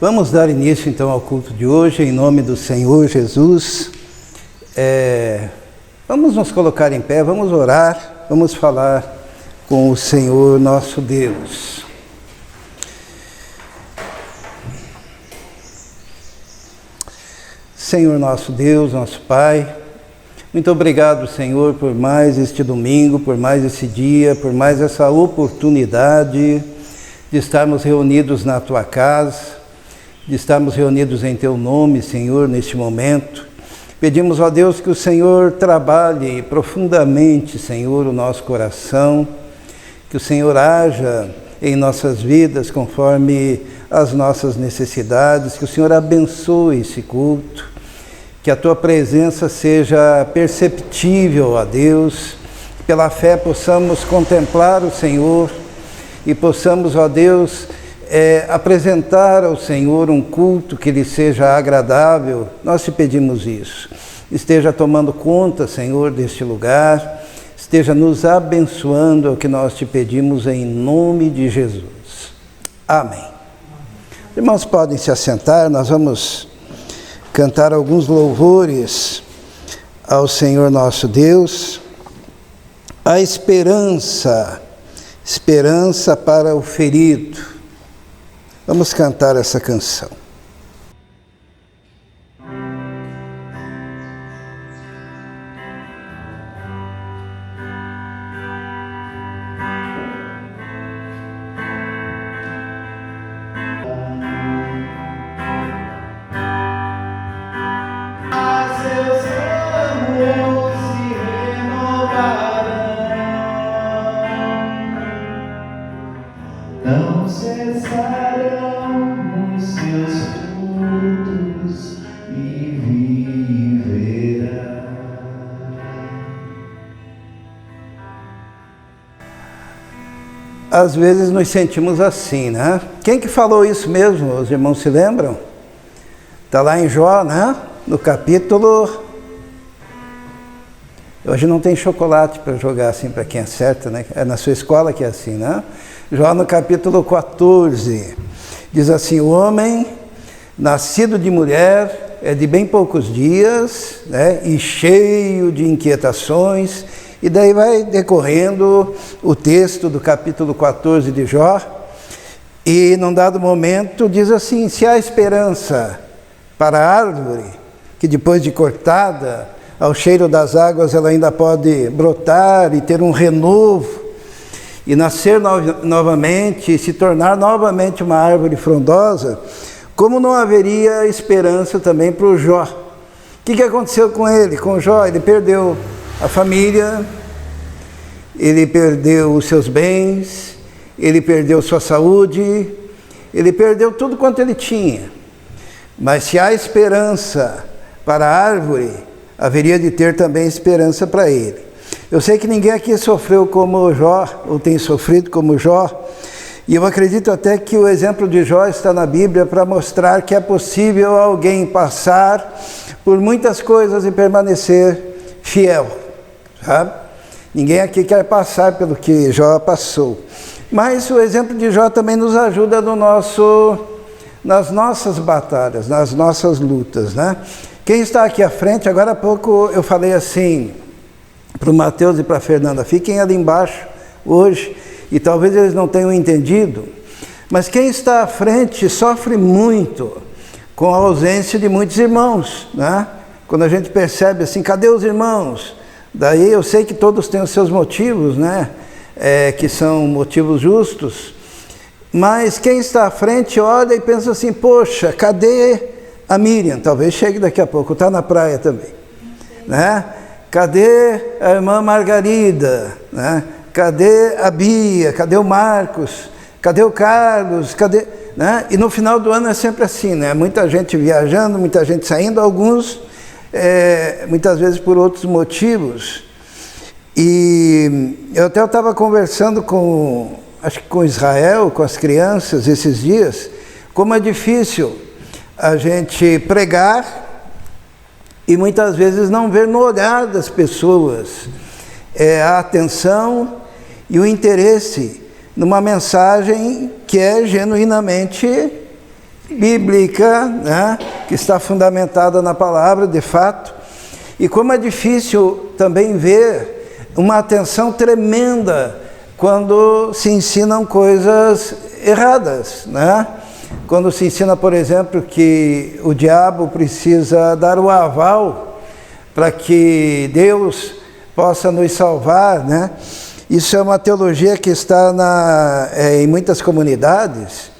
Vamos dar início então ao culto de hoje, em nome do Senhor Jesus. Vamos nos colocar em pé, vamos orar, vamos falar com o Senhor nosso Deus. Senhor nosso Deus, nosso Pai, muito obrigado, Senhor, por mais este domingo, por mais esse dia, por mais essa oportunidade de estarmos reunidos na Tua casa, de estarmos reunidos em Teu nome, Senhor, neste momento. Pedimos, ó Deus, que o Senhor trabalhe profundamente, Senhor, o nosso coração, que o Senhor haja em nossas vidas conforme as nossas necessidades, que o Senhor abençoe esse culto, que a Tua presença seja perceptível, ó Deus, que pela fé possamos contemplar o Senhor e possamos, ó Deus, apresentar ao Senhor um culto que lhe seja agradável. Nós te pedimos isso. Esteja tomando conta, Senhor, deste lugar, esteja nos abençoando, é o que nós te pedimos em nome de Jesus. Amém. Irmãos, podem se assentar, nós vamos cantar alguns louvores ao Senhor nosso Deus. A esperança para o ferido. Vamos cantar essa canção. Não cessarão os seus frutos e viverá. Às vezes nos sentimos assim, né? Quem que falou isso mesmo? Os irmãos se lembram? Está lá em Jó, né? No capítulo... Hoje não tem chocolate para jogar assim para quem acerta, né? É na sua escola que é assim, né? Jó no capítulo 14, diz assim: o homem nascido de mulher é de bem poucos dias, né? E cheio de inquietações. E daí vai decorrendo o texto do capítulo 14 de Jó. E num dado momento diz assim: se há esperança para a árvore, que depois de cortada, ao cheiro das águas ela ainda pode brotar e ter um renovo, e nascer novamente, e se tornar novamente uma árvore frondosa, como não haveria esperança também para o Jó? O que aconteceu com ele, com Jó? Ele perdeu a família, ele perdeu os seus bens, ele perdeu sua saúde, ele perdeu tudo quanto ele tinha. Mas se há esperança para a árvore, haveria de ter também esperança para ele. Eu sei que ninguém aqui sofreu como Jó, ou tem sofrido como Jó, e eu acredito até que o exemplo de Jó está na Bíblia para mostrar que é possível alguém passar por muitas coisas e permanecer fiel, sabe? Ninguém aqui quer passar pelo que Jó passou. Mas o exemplo de Jó também nos ajuda nas nossas batalhas, nas nossas lutas, né? Quem está aqui à frente, agora há pouco eu falei assim para o Mateus e para a Fernanda: fiquem ali embaixo hoje, e talvez eles não tenham entendido, mas quem está à frente sofre muito com a ausência de muitos irmãos, né? Quando a gente percebe assim, cadê os irmãos? Daí eu sei que todos têm os seus motivos, né? Que são motivos justos, mas quem está à frente olha e pensa assim: poxa, cadê a Miriam? Talvez chegue daqui a pouco, está na praia também, né? Cadê a irmã Margarida, né? Cadê a Bia? Cadê o Marcos? Cadê o Carlos? Cadê, né? E no final do ano é sempre assim, né? Muita gente viajando, muita gente saindo, alguns muitas vezes por outros motivos. E eu até estava conversando acho que com Israel, com as crianças esses dias, como é difícil a gente pregar e muitas vezes não ver no olhar das pessoas a atenção e o interesse numa mensagem que é genuinamente bíblica, né, que está fundamentada na palavra, de fato, e como é difícil também ver uma atenção tremenda quando se ensinam coisas erradas, né? Quando se ensina, por exemplo, que o diabo precisa dar o aval para que Deus possa nos salvar, né? Isso é uma teologia que está em muitas comunidades.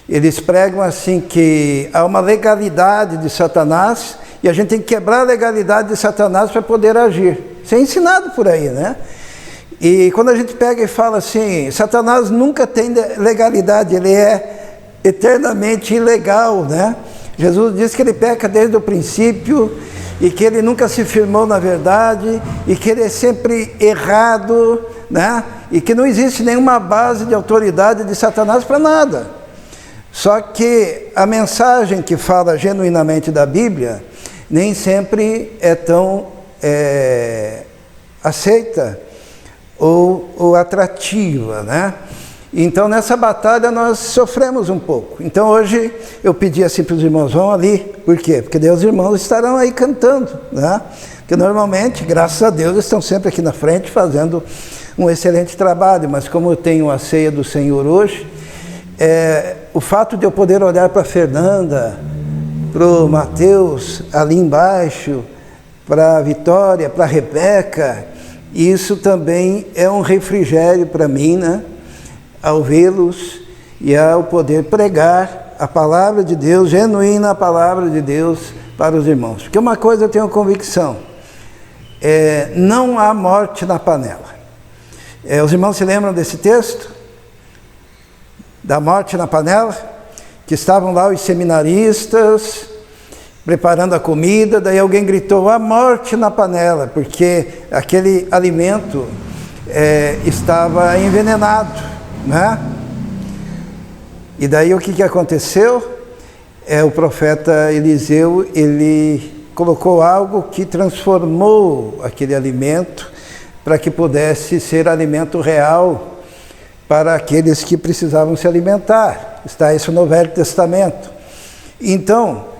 Eles pregam assim que há uma legalidade de Satanás e a gente tem que quebrar a legalidade de Satanás para poder agir. Isso é ensinado por aí, né? E quando a gente pega e fala assim, Satanás nunca tem legalidade, ele é eternamente ilegal, né? Jesus diz que ele peca desde o princípio e que ele nunca se firmou na verdade e que ele é sempre errado, né? E que não existe nenhuma base de autoridade de Satanás para nada. Só que a mensagem que fala genuinamente da Bíblia nem sempre é tão aceita ou atrativa, né? Então nessa batalha nós sofremos um pouco. Então hoje eu pedi assim para os irmãos, vão ali. Por quê? Porque Deus e os irmãos estarão aí cantando, né? Porque normalmente, graças a Deus, estão sempre aqui na frente fazendo um excelente trabalho. Mas como eu tenho a ceia do Senhor hoje, o fato de eu poder olhar para a Fernanda, para o Mateus ali embaixo, para a Vitória, para a Rebeca, isso também é um refrigério para mim, né? Ao vê-los e ao poder pregar a palavra de Deus, genuína palavra de Deus para os irmãos. Porque uma coisa eu tenho convicção, não há morte na panela. Os irmãos se lembram desse texto? Da morte na panela? Que estavam lá os seminaristas preparando a comida, daí alguém gritou, a morte na panela, porque aquele alimento estava envenenado, né? E daí o que aconteceu? O profeta Eliseu, ele colocou algo que transformou aquele alimento para que pudesse ser alimento real para aqueles que precisavam se alimentar. Está isso no Velho Testamento. Então,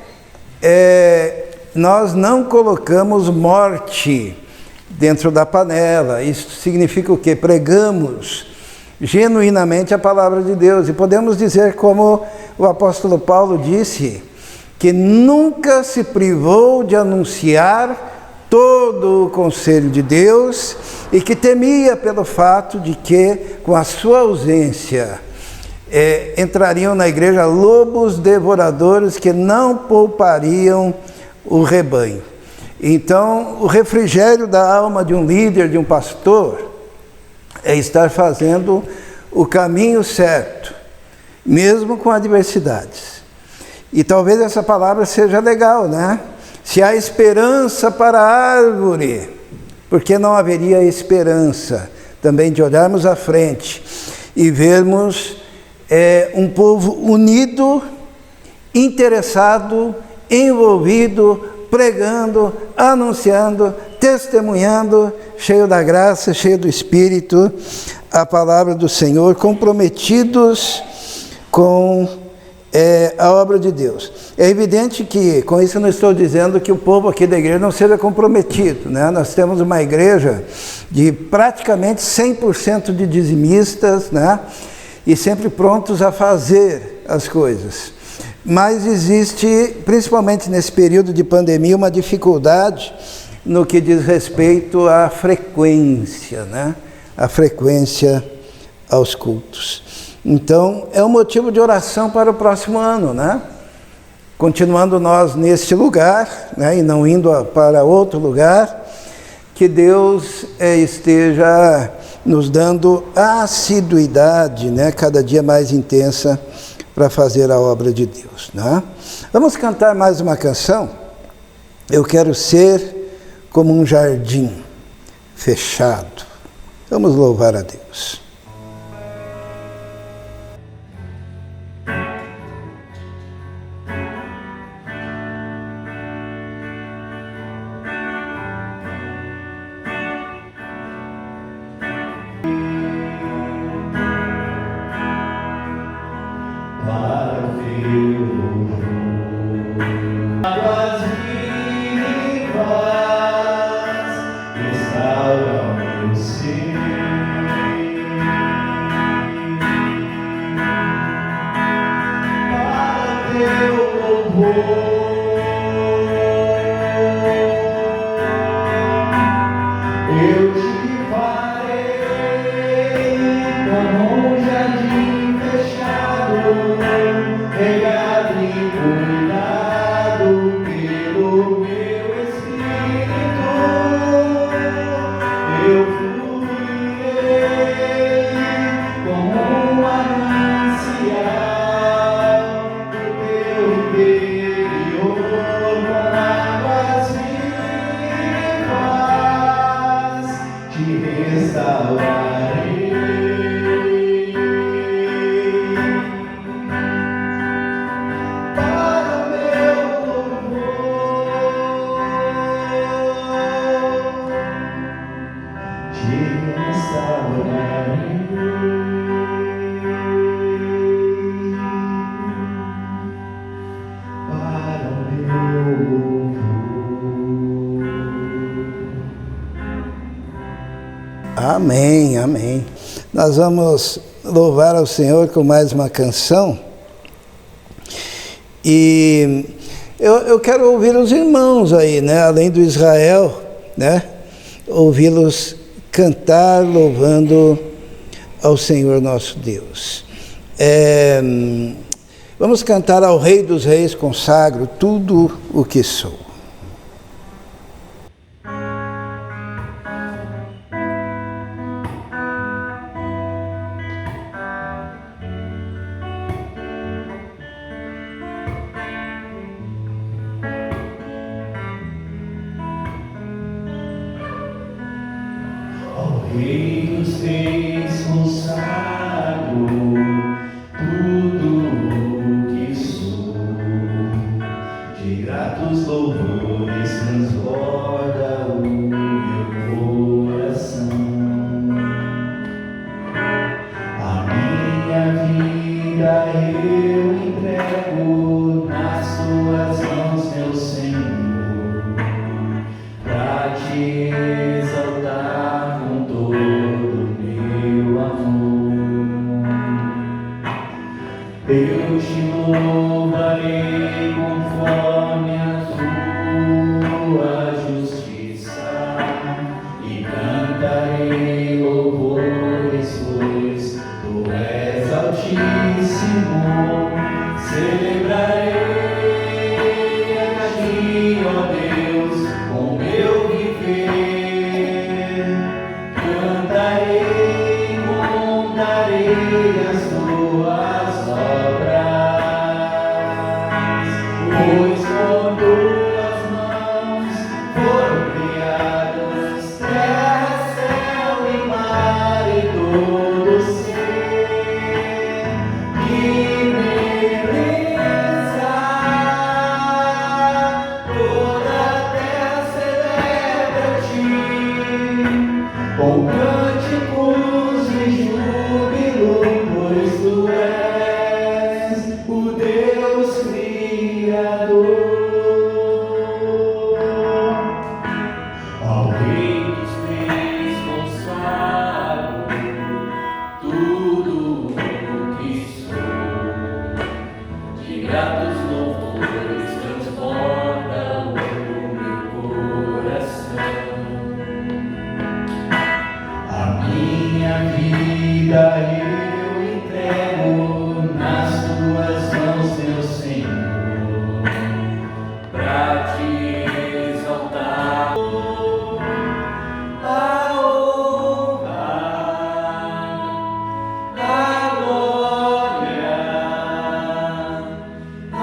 nós não colocamos morte dentro da panela. Isso significa o quê? Pregamos genuinamente a palavra de Deus. E podemos dizer, como o apóstolo Paulo disse, que nunca se privou de anunciar todo o conselho de Deus e que temia pelo fato de que, com a sua ausência, entrariam na igreja lobos devoradores que não poupariam o rebanho. Então, o refrigério da alma de um líder, de um pastor, é estar fazendo o caminho certo, mesmo com adversidades. E talvez essa palavra seja legal, né? Se há esperança para a árvore, por que não haveria esperança também de olharmos à frente e vermos um povo unido, interessado, envolvido, pregando, anunciando, testemunhando, cheio da graça, cheio do Espírito, a palavra do Senhor, comprometidos com a obra de Deus. É evidente que, com isso eu não estou dizendo que o povo aqui da igreja não seja comprometido, né? Nós temos uma igreja de praticamente 100% de dizimistas, né? E sempre prontos a fazer as coisas. Mas existe, principalmente nesse período de pandemia, uma dificuldade no que diz respeito à frequência, né? A frequência aos cultos. Então, é um motivo de oração para o próximo ano, né? Continuando nós neste lugar, né? E não indo para outro lugar, que Deus esteja nos dando assiduidade, né? Cada dia mais intensa para fazer a obra de Deus, né? Vamos cantar mais uma canção? Eu quero ser como um jardim fechado. Vamos louvar a Deus. Para ver meu louvor. Eu te farei como um jardim fechado, regado e cuidado pelo meu Espírito. Eu fluirei como um manancial do teu interior, com águas vivas te restaurarei. Para o meu louvor, te restaurarei. Para o meu louvor. Amém, amém. Nós vamos louvar ao Senhor com mais uma canção. E eu quero ouvir os irmãos aí, né? Além do Israel, né? Ouvi-los cantar louvando ao Senhor nosso Deus. Vamos cantar ao Rei dos Reis, consagro tudo o que sou. Ao Rei dos Reis consagro tudo o que sou, de gratos louvores transborda o meu coração. A minha vida eu entrego nas tuas mãos, meu Senhor, pra te exaltar com todo o meu amor. Eu te louvarei conforme a tua justiça e cantarei louvores, pois tu és altíssimo. Celebrarei a ti, ó Deus, com meu viver. Cantarei, contarei as tuas obras, pois por tuas mãos foram criadas terra, céu e mar e todo ser. Que beleza! Toda a terra celebra-te com cânticos de júbilo, pois tu és o Deus Criador. Ao Rei dos Reis consagro tudo o que sou, de gratos louvores transborda o meu coração. A minha vida eu entrego nas tuas mãos, meu Senhor, pra te exaltar. A honra, a glória, a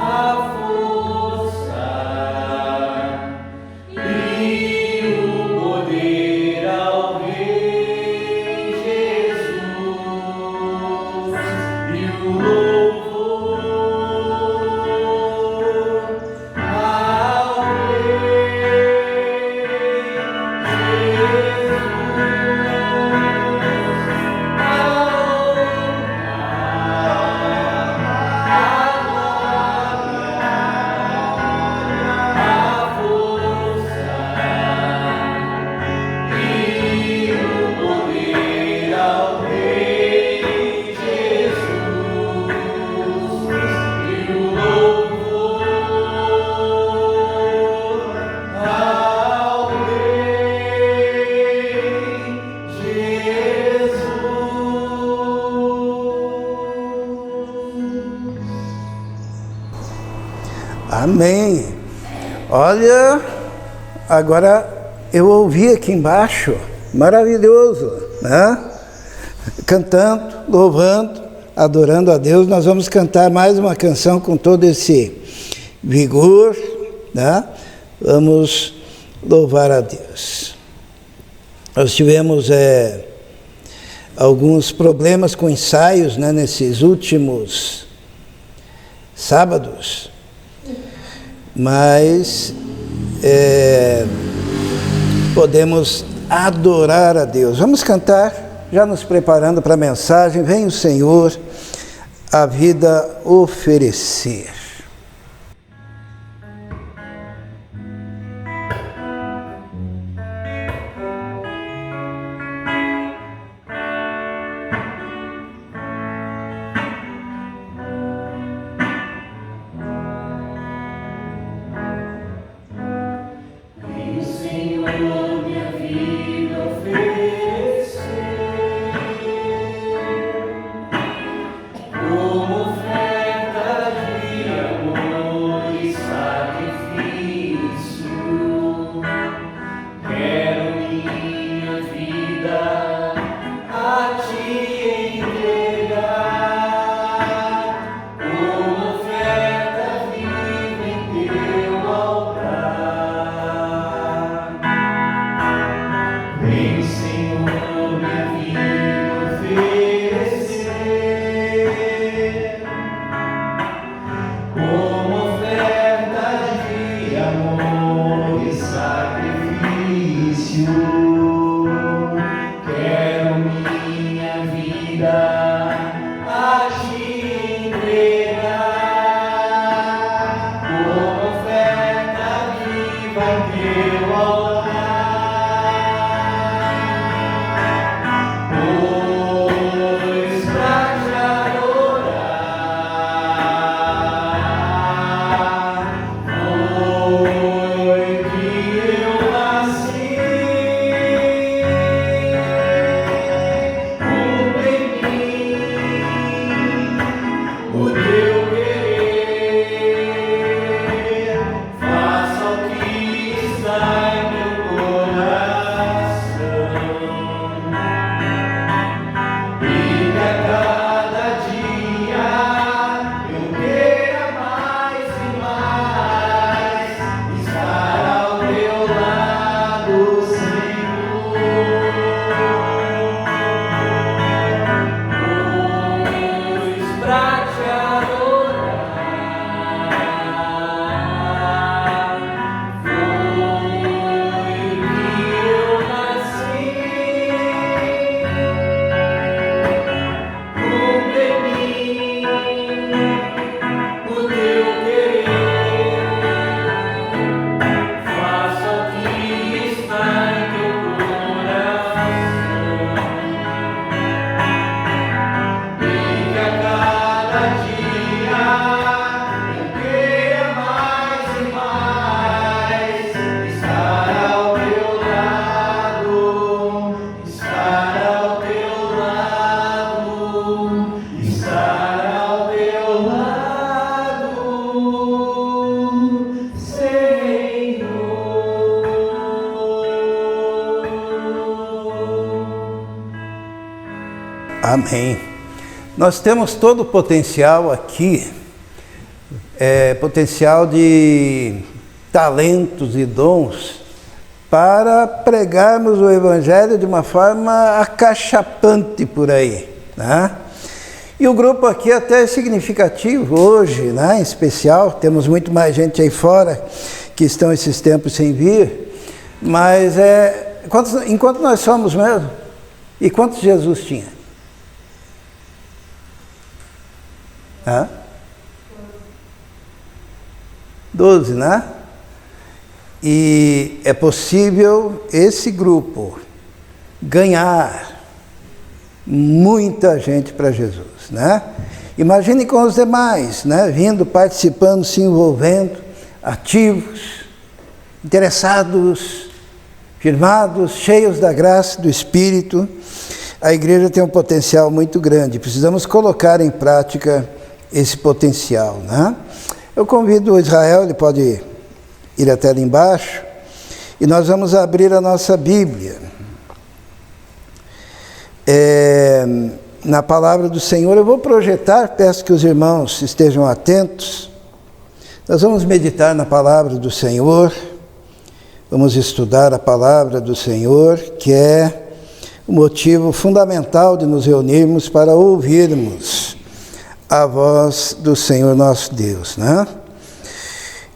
Amém. Olha, agora eu ouvi aqui embaixo, maravilhoso, né? Cantando, louvando, adorando a Deus. Nós vamos cantar mais uma canção com todo esse vigor, né? Vamos louvar a Deus. Nós tivemos alguns problemas com ensaios, né, nesses últimos sábados, mas podemos adorar a Deus. Vamos cantar, já nos preparando para a mensagem. Vem o Senhor a vida oferecer. Amém. Nós temos todo o potencial aqui, potencial de talentos e dons para pregarmos o Evangelho de uma forma acachapante por aí, né? E o grupo aqui até é significativo hoje, né? Em especial, temos muito mais gente aí fora que estão esses tempos sem vir, mas enquanto nós somos mesmo? E quantos Jesus tinha? 12, né? E é possível esse grupo ganhar muita gente para Jesus, né? Imagine com os demais, né? Vindo, participando, se envolvendo, ativos, interessados, firmados, cheios da graça, do Espírito. A igreja tem um potencial muito grande, precisamos colocar em prática esse potencial, né? Eu convido o Israel, ele pode ir até ali embaixo, e nós vamos abrir a nossa Bíblia. Na palavra do Senhor, eu vou projetar, peço que os irmãos estejam atentos. Nós vamos meditar na palavra do Senhor, vamos estudar a palavra do Senhor, que é o motivo fundamental de nos reunirmos para ouvirmos a voz do Senhor nosso Deus, né?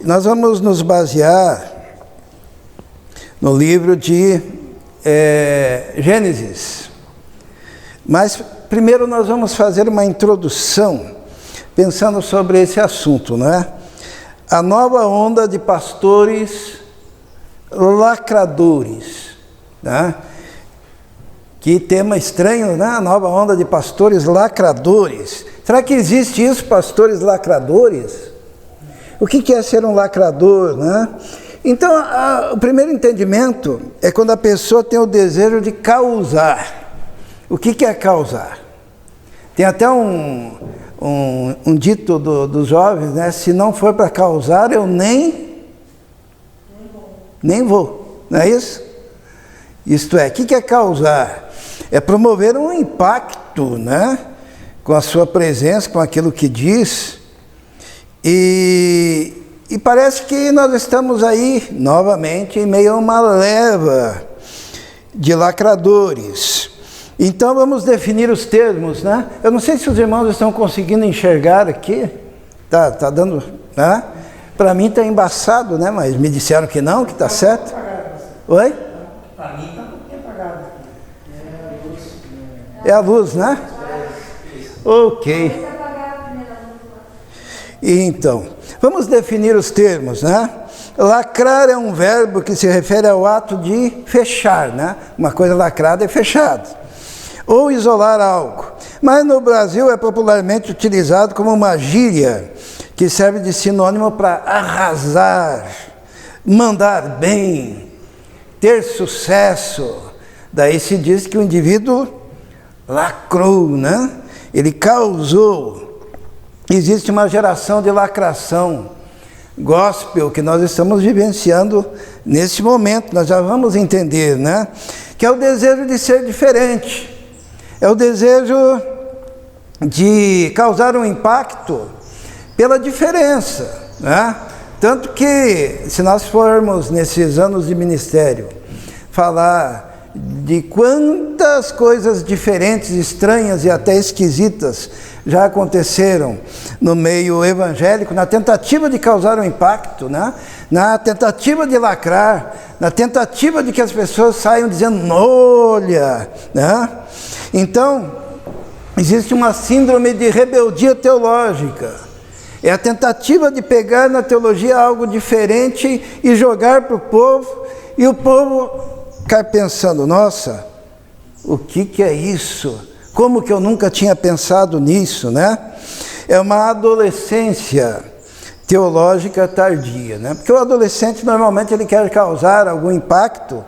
Nós vamos nos basear no livro de Gênesis, mas primeiro nós vamos fazer uma introdução, pensando sobre esse assunto, né? A nova onda de pastores lacradores, né? Que tema estranho, né? A nova onda de pastores lacradores. Será que existe isso, pastores lacradores? O que é ser um lacrador, né? Então, o primeiro entendimento é quando a pessoa tem o desejo de causar. O que é causar? Tem até um dito dos jovens, né? Se não for para causar, eu nem vou. Não é isso? Isto é, o que é causar? É promover um impacto, né? Com a sua presença, com aquilo que diz. E parece que nós estamos aí, novamente, em meio a uma leva de lacradores. Então, vamos definir os termos, né? Eu não sei se os irmãos estão conseguindo enxergar aqui. Tá dando, né? Para mim está embaçado, né? Mas me disseram que não, que está certo. Oi? Para mim está um pouquinho apagado. É a luz, né? Ok. Então, vamos definir os termos, né? Lacrar é um verbo que se refere ao ato de fechar, né? Uma coisa lacrada é fechado. Ou isolar algo. Mas no Brasil é popularmente utilizado como uma gíria que serve de sinônimo para arrasar, mandar bem, ter sucesso. Daí se diz que o indivíduo lacrou, né? Ele causou. Existe uma geração de lacração gospel que nós estamos vivenciando nesse momento. Nós já vamos entender, né? Que é o desejo de ser diferente. É o desejo de causar um impacto pela diferença, né? Tanto que, se nós formos nesses anos de ministério falar de quantas coisas diferentes, estranhas e até esquisitas já aconteceram no meio evangélico, na tentativa de causar um impacto, né? Na tentativa de lacrar, na tentativa de que as pessoas saiam dizendo, olha, né? Então, existe uma síndrome de rebeldia teológica. É a tentativa de pegar na teologia algo diferente e jogar para o povo, e o povo ficar pensando, nossa, o que é isso? Como que eu nunca tinha pensado nisso, né? É uma adolescência teológica tardia, né? Porque o adolescente, normalmente, ele quer causar algum impacto,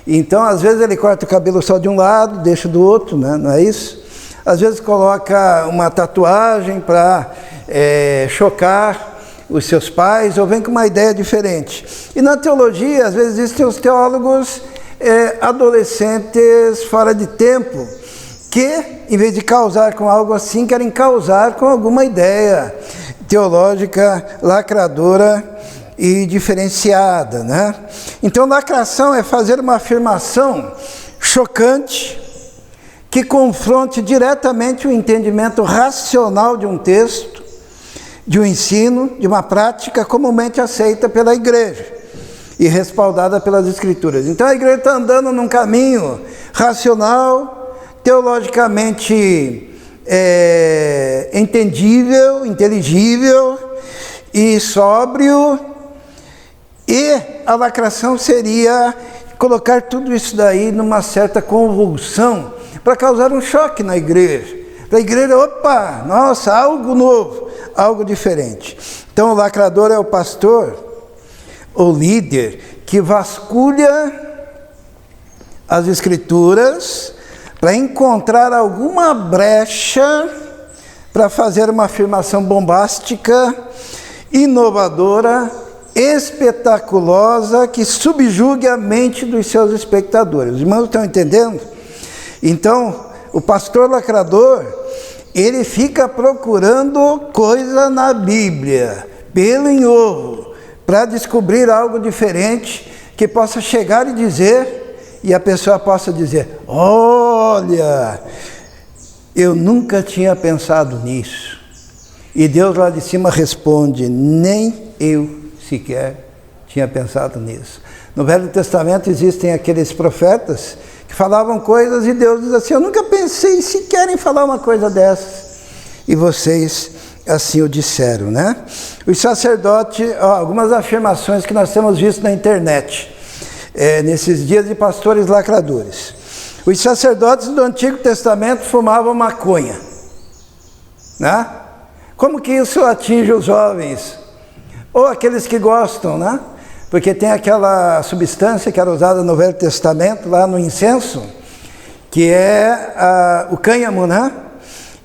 então, às vezes, ele corta o cabelo só de um lado, deixa do outro, né? Não é isso? Às vezes, coloca uma tatuagem para chocar os seus pais, ou vem com uma ideia diferente. E na teologia, às vezes, existem os teólogos adolescentes fora de tempo, que, em vez de causar com algo assim, querem causar com alguma ideia teológica lacradora e diferenciada, né? Então, lacração é fazer uma afirmação chocante que confronte diretamente o entendimento racional de um texto, de um ensino, de uma prática comumente aceita pela igreja e respaldada pelas Escrituras. Então, a igreja está andando num caminho racional, teologicamente entendível, inteligível e sóbrio, e a lacração seria colocar tudo isso daí numa certa convulsão para causar um choque na igreja. Para a igreja, opa, nossa, algo novo, algo diferente. Então, o lacrador é o pastor, o líder, que vasculha as Escrituras para encontrar alguma brecha para fazer uma afirmação bombástica inovadora, espetaculosa, que subjugue a mente dos seus espectadores. Os irmãos estão entendendo? Então, o pastor lacrador, ele fica procurando coisa na Bíblia, pelo em ovo, para descobrir algo diferente, que possa chegar e dizer, e a pessoa possa dizer: olha, eu nunca tinha pensado nisso. E Deus lá de cima responde: nem eu sequer tinha pensado nisso. No Velho Testamento existem aqueles profetas que falavam coisas e Deus diz assim: eu nunca pensei sequer em falar uma coisa dessas. E vocês assim o disseram, né? Os sacerdotes, algumas afirmações que nós temos visto na internet, nesses dias de pastores lacradores. Os sacerdotes do Antigo Testamento fumavam maconha, né? Como que isso atinge os jovens? Ou aqueles que gostam, né? Porque tem aquela substância que era usada no Velho Testamento, lá no incenso, que é o cânhamo, né?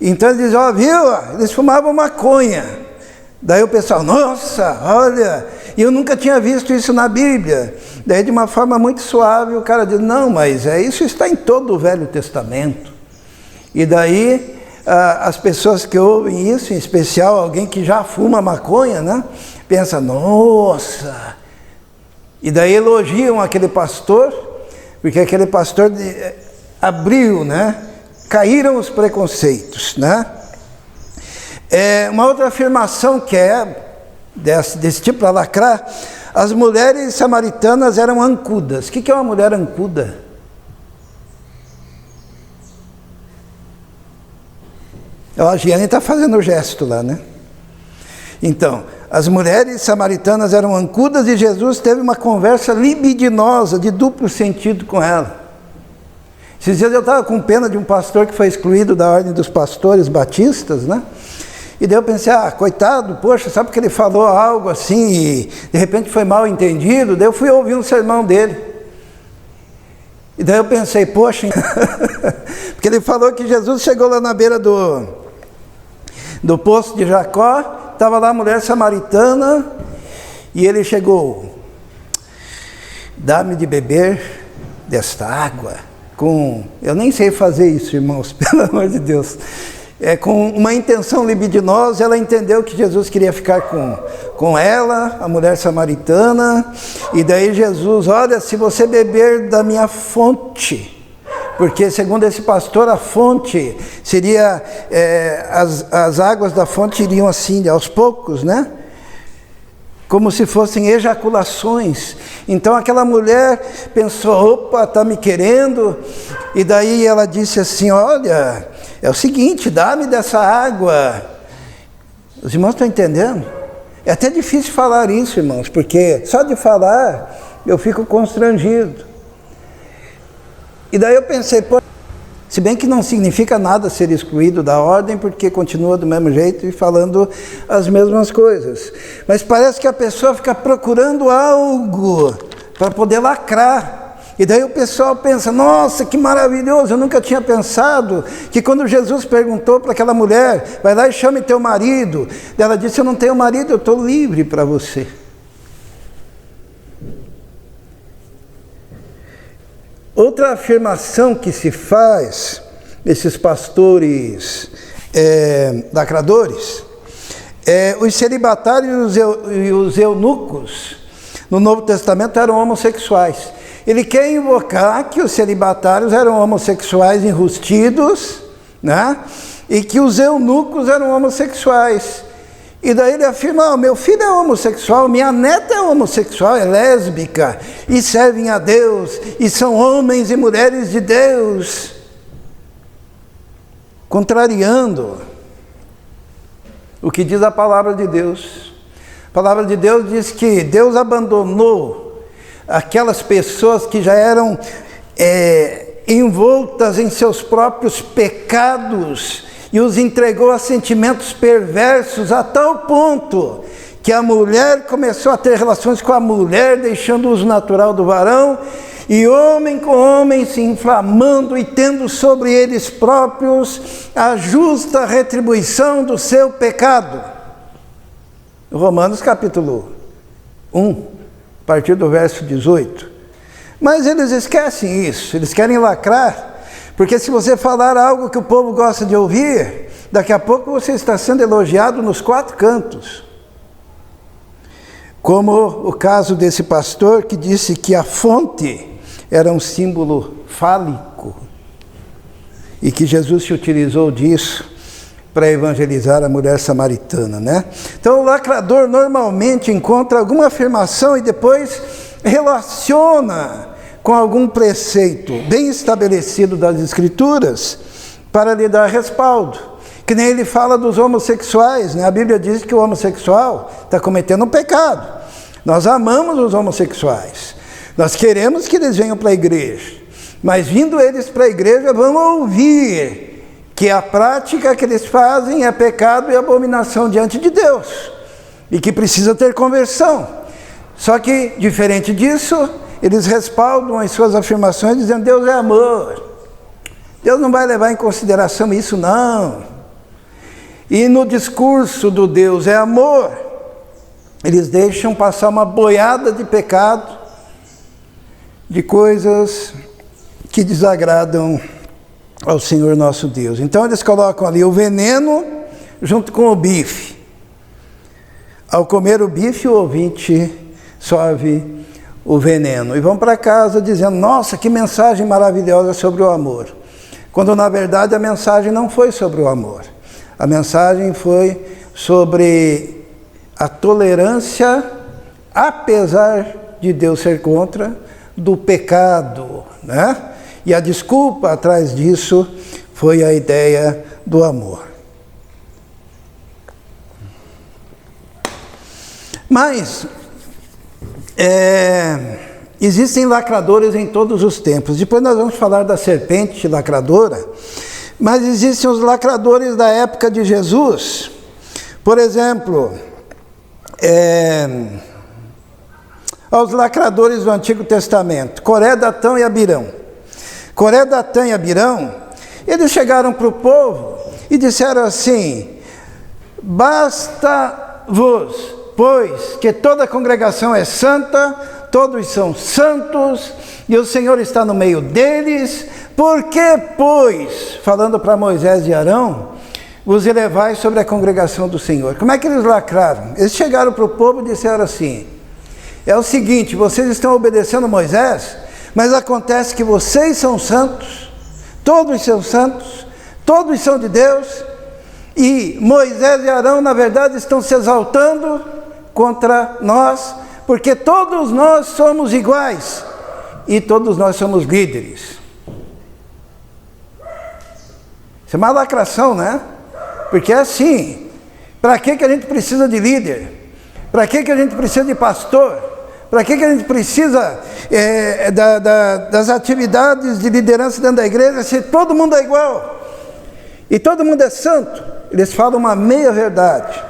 Então eles dizem: viu? Eles fumavam maconha. Daí o pessoal: nossa, olha, eu nunca tinha visto isso na Bíblia. Daí, de uma forma muito suave, o cara diz: não, mas isso está em todo o Velho Testamento. E daí, as pessoas que ouvem isso, em especial alguém que já fuma maconha, né? Pensa: nossa. E daí elogiam aquele pastor, porque aquele pastor abriu, né? Caíram os preconceitos, né? Uma outra afirmação que desse tipo para lacrar: as mulheres samaritanas eram ancudas. O que é uma mulher ancuda? A Giane está fazendo o gesto lá, né? Então, as mulheres samaritanas eram ancudas e Jesus teve uma conversa libidinosa, de duplo sentido com ela. Esses dias eu estava com pena de um pastor que foi excluído da ordem dos pastores batistas, né? E daí eu pensei: coitado, poxa, sabe porque ele falou algo assim e de repente foi mal entendido? Daí eu fui ouvir um sermão dele. E daí eu pensei: poxa, porque ele falou que Jesus chegou lá na beira do poço de Jacó, estava lá a mulher samaritana, e ele chegou: dá-me de beber desta água. Eu nem sei fazer isso, irmãos, pelo amor de Deus. Com uma intenção libidinosa, ela entendeu que Jesus queria ficar com ela, a mulher samaritana, e daí Jesus: olha, se você beber da minha fonte, porque segundo esse pastor a fonte seria, as águas da fonte iriam assim, aos poucos, né? Como se fossem ejaculações. Então aquela mulher pensou: opa, está me querendo. E daí ela disse assim: olha, é o seguinte, dá-me dessa água. Os irmãos estão entendendo? É até difícil falar isso, irmãos, porque só de falar eu fico constrangido. E daí eu pensei: pô, se bem que não significa nada ser excluído da ordem, porque continua do mesmo jeito e falando as mesmas coisas. Mas parece que a pessoa fica procurando algo para poder lacrar. E daí o pessoal pensa: nossa, que maravilhoso, eu nunca tinha pensado que quando Jesus perguntou para aquela mulher: vai lá e chame teu marido. Ela disse: eu não tenho marido, eu estou livre para você. Outra afirmação que se faz, esses pastores lacradores, os celibatários e os eunucos no Novo Testamento eram homossexuais. Ele quer invocar que os celibatários eram homossexuais enrustidos, né? E que os eunucos eram homossexuais. E daí ele afirma: meu filho é homossexual, minha neta é homossexual, é lésbica, e servem a Deus, e são homens e mulheres de Deus. Contrariando o que diz a palavra de Deus. A palavra de Deus diz que Deus abandonou aquelas pessoas que já eram envoltas em seus próprios pecados, e os entregou a sentimentos perversos, a tal ponto que a mulher começou a ter relações com a mulher, deixando o uso natural do varão, e homem com homem se inflamando e tendo sobre eles próprios a justa retribuição do seu pecado. Romanos capítulo 1, a partir do verso 18. Mas eles esquecem isso, eles querem lacrar, porque se você falar algo que o povo gosta de ouvir, daqui a pouco você está sendo elogiado nos 4 cantos. Como o caso desse pastor que disse que a fonte era um símbolo fálico e que Jesus se utilizou disso para evangelizar a mulher samaritana, né? Então o lacrador normalmente encontra alguma afirmação e depois relaciona com algum preceito bem estabelecido das Escrituras para lhe dar respaldo. Que nem ele fala dos homossexuais, né? A Bíblia diz que o homossexual está cometendo um pecado. Nós amamos os homossexuais. Nós queremos que eles venham para a igreja. Mas vindo eles para a igreja, vamos ouvir que a prática que eles fazem é pecado e abominação diante de Deus. E que precisa ter conversão. Só que, diferente disso, eles respaldam as suas afirmações dizendo: Deus é amor. Deus não vai levar em consideração isso, não. E no discurso do Deus é amor, eles deixam passar uma boiada de pecado, de coisas que desagradam ao Senhor nosso Deus. Então eles colocam ali o veneno junto com o bife. Ao comer o bife, o ouvinte sorve o veneno. E vão para casa dizendo: nossa, que mensagem maravilhosa sobre o amor. Quando na verdade a mensagem não foi sobre o amor. A mensagem foi sobre a tolerância, apesar de Deus ser contra, do pecado, né? E a desculpa atrás disso foi a ideia do amor. Mas existem lacradores em todos os tempos. Depois nós vamos falar da serpente lacradora. Mas existem os lacradores da época de Jesus. Por exemplo, os lacradores do Antigo Testamento, Coré, Datão e Abirão. Coré, Datão e Abirão, eles chegaram para o povo e disseram assim: basta-vos, pois que toda a congregação é santa, todos são santos, e o Senhor está no meio deles. Por que, pois, falando para Moisés e Arão, vos elevais sobre a congregação do Senhor? Como é que eles lacraram? Eles chegaram para o povo e disseram assim: é o seguinte, vocês estão obedecendo Moisés, mas acontece que vocês são santos, todos são de Deus, e Moisés e Arão, na verdade, estão se exaltando contra nós, porque todos nós somos iguais, e todos nós somos líderes. Isso é uma lacração, né? Porque é assim, para que a gente precisa de líder? Para que a gente precisa de pastor? Para que a gente precisa das atividades de liderança dentro da igreja, se todo mundo é igual? E todo mundo é santo? Eles falam uma meia verdade,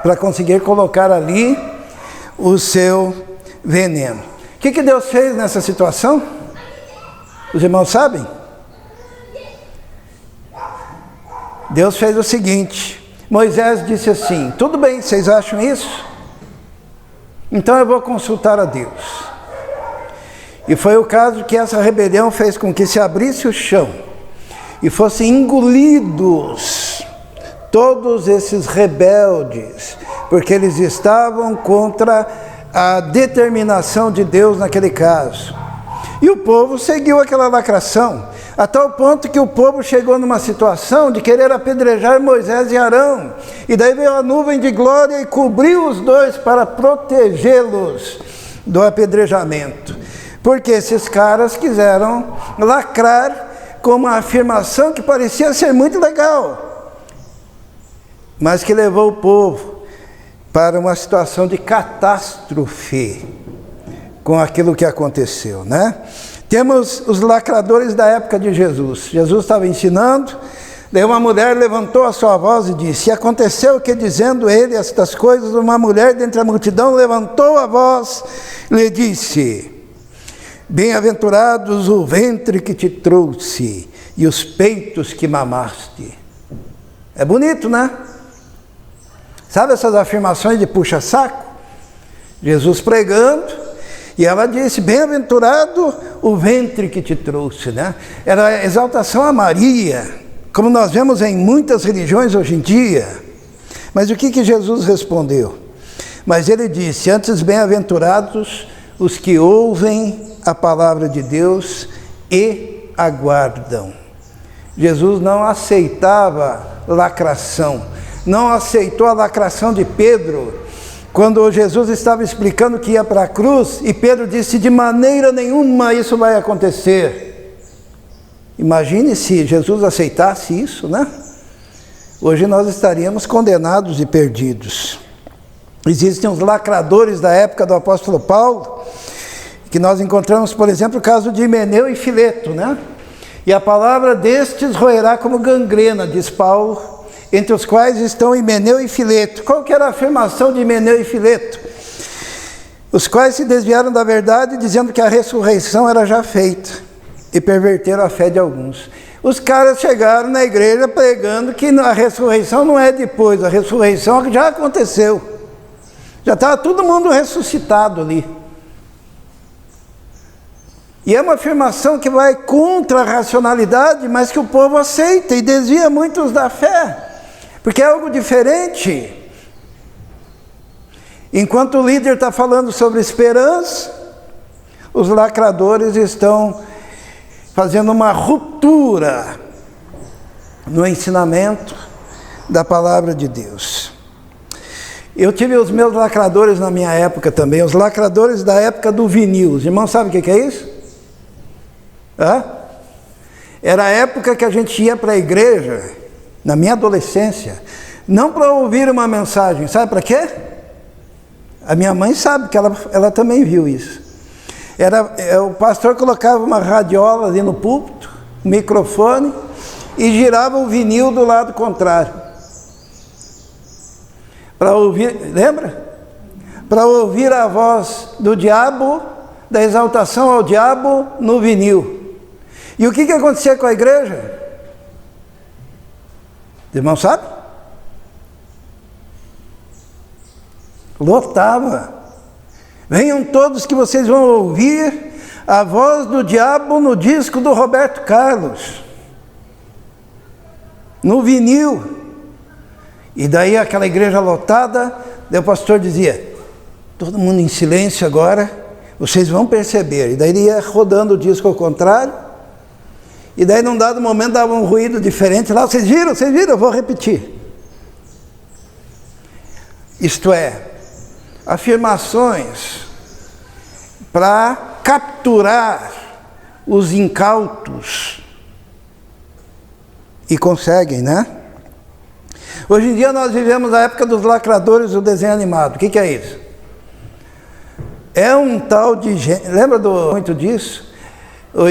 para conseguir colocar ali o seu veneno. O que Deus fez nessa situação? Os irmãos sabem? Deus fez o seguinte: Moisés disse assim: tudo bem, vocês acham isso? Então eu vou consultar a Deus. E foi o caso que essa rebelião fez com que se abrisse o chão e fossem engolidos todos esses rebeldes, porque eles estavam contra a determinação de Deus naquele caso. E o povo seguiu aquela lacração, a tal ponto que o povo chegou numa situação de querer apedrejar Moisés e Arão. E daí veio a nuvem de glória e cobriu os dois para protegê-los do apedrejamento. Porque esses caras quiseram lacrar com uma afirmação que parecia ser muito legal, mas que levou o povo para uma situação de catástrofe com aquilo que aconteceu, né? Temos os lacradores da época de Jesus. Jesus estava ensinando, daí uma mulher levantou a sua voz e disse: e aconteceu que, dizendo ele estas coisas, uma mulher dentre a multidão levantou a voz e lhe disse: bem-aventurados o ventre que te trouxe e os peitos que mamaste. É bonito, né? Sabe essas afirmações de puxa-saco? Jesus pregando, e ela disse, bem-aventurado o ventre que te trouxe, né? Era exaltação a Maria, como nós vemos em muitas religiões hoje em dia. Mas o que Jesus respondeu? Mas ele disse, antes bem-aventurados os que ouvem a palavra de Deus e aguardam. Jesus não aceitava lacração, não aceitou a lacração de Pedro, quando Jesus estava explicando que ia para a cruz, e Pedro disse, de maneira nenhuma isso vai acontecer. Imagine se Jesus aceitasse isso, né? Hoje nós estaríamos condenados e perdidos. Existem os lacradores da época do apóstolo Paulo, que nós encontramos, por exemplo, o caso de Himeneu e Fileto, né? E a palavra destes roerá como gangrena, diz Paulo, entre os quais estão Himeneu e Fileto. Qual que era a afirmação de Himeneu e Fileto? Os quais se desviaram da verdade, dizendo que a ressurreição era já feita, e perverteram a fé de alguns. Os caras chegaram na igreja pregando que a ressurreição não é depois, a ressurreição já aconteceu. Já estava todo mundo ressuscitado ali. E é uma afirmação que vai contra a racionalidade, mas que o povo aceita e desvia muitos da fé, porque é algo diferente. Enquanto o líder está falando sobre esperança, os lacradores estão fazendo uma ruptura no ensinamento da palavra de Deus. Eu tive os meus lacradores na minha época também, os lacradores da época do vinil. Os irmãos sabem o que é isso? Era a época que a gente ia para a igreja, na minha adolescência, não para ouvir uma mensagem, sabe para quê? A minha mãe sabe, que ela também viu isso. O pastor colocava uma radiola ali no púlpito, um microfone, e girava o vinil do lado contrário. Para ouvir, lembra? Para ouvir a voz do diabo, da exaltação ao diabo no vinil. E o que acontecia com a igreja? Os irmãos sabem? Lotava. Venham todos que vocês vão ouvir a voz do diabo no disco do Roberto Carlos, no vinil. E daí aquela igreja lotada, daí o pastor dizia, todo mundo em silêncio agora, vocês vão perceber. E daí ele ia rodando o disco ao contrário, e daí num dado momento dava um ruído diferente lá, vocês viram, eu vou repetir. Isto é, afirmações para capturar os incautos, e conseguem, né? Hoje em dia nós vivemos a época dos lacradores do desenho animado. O que é isso? É um tal de gente, lembra muito disso?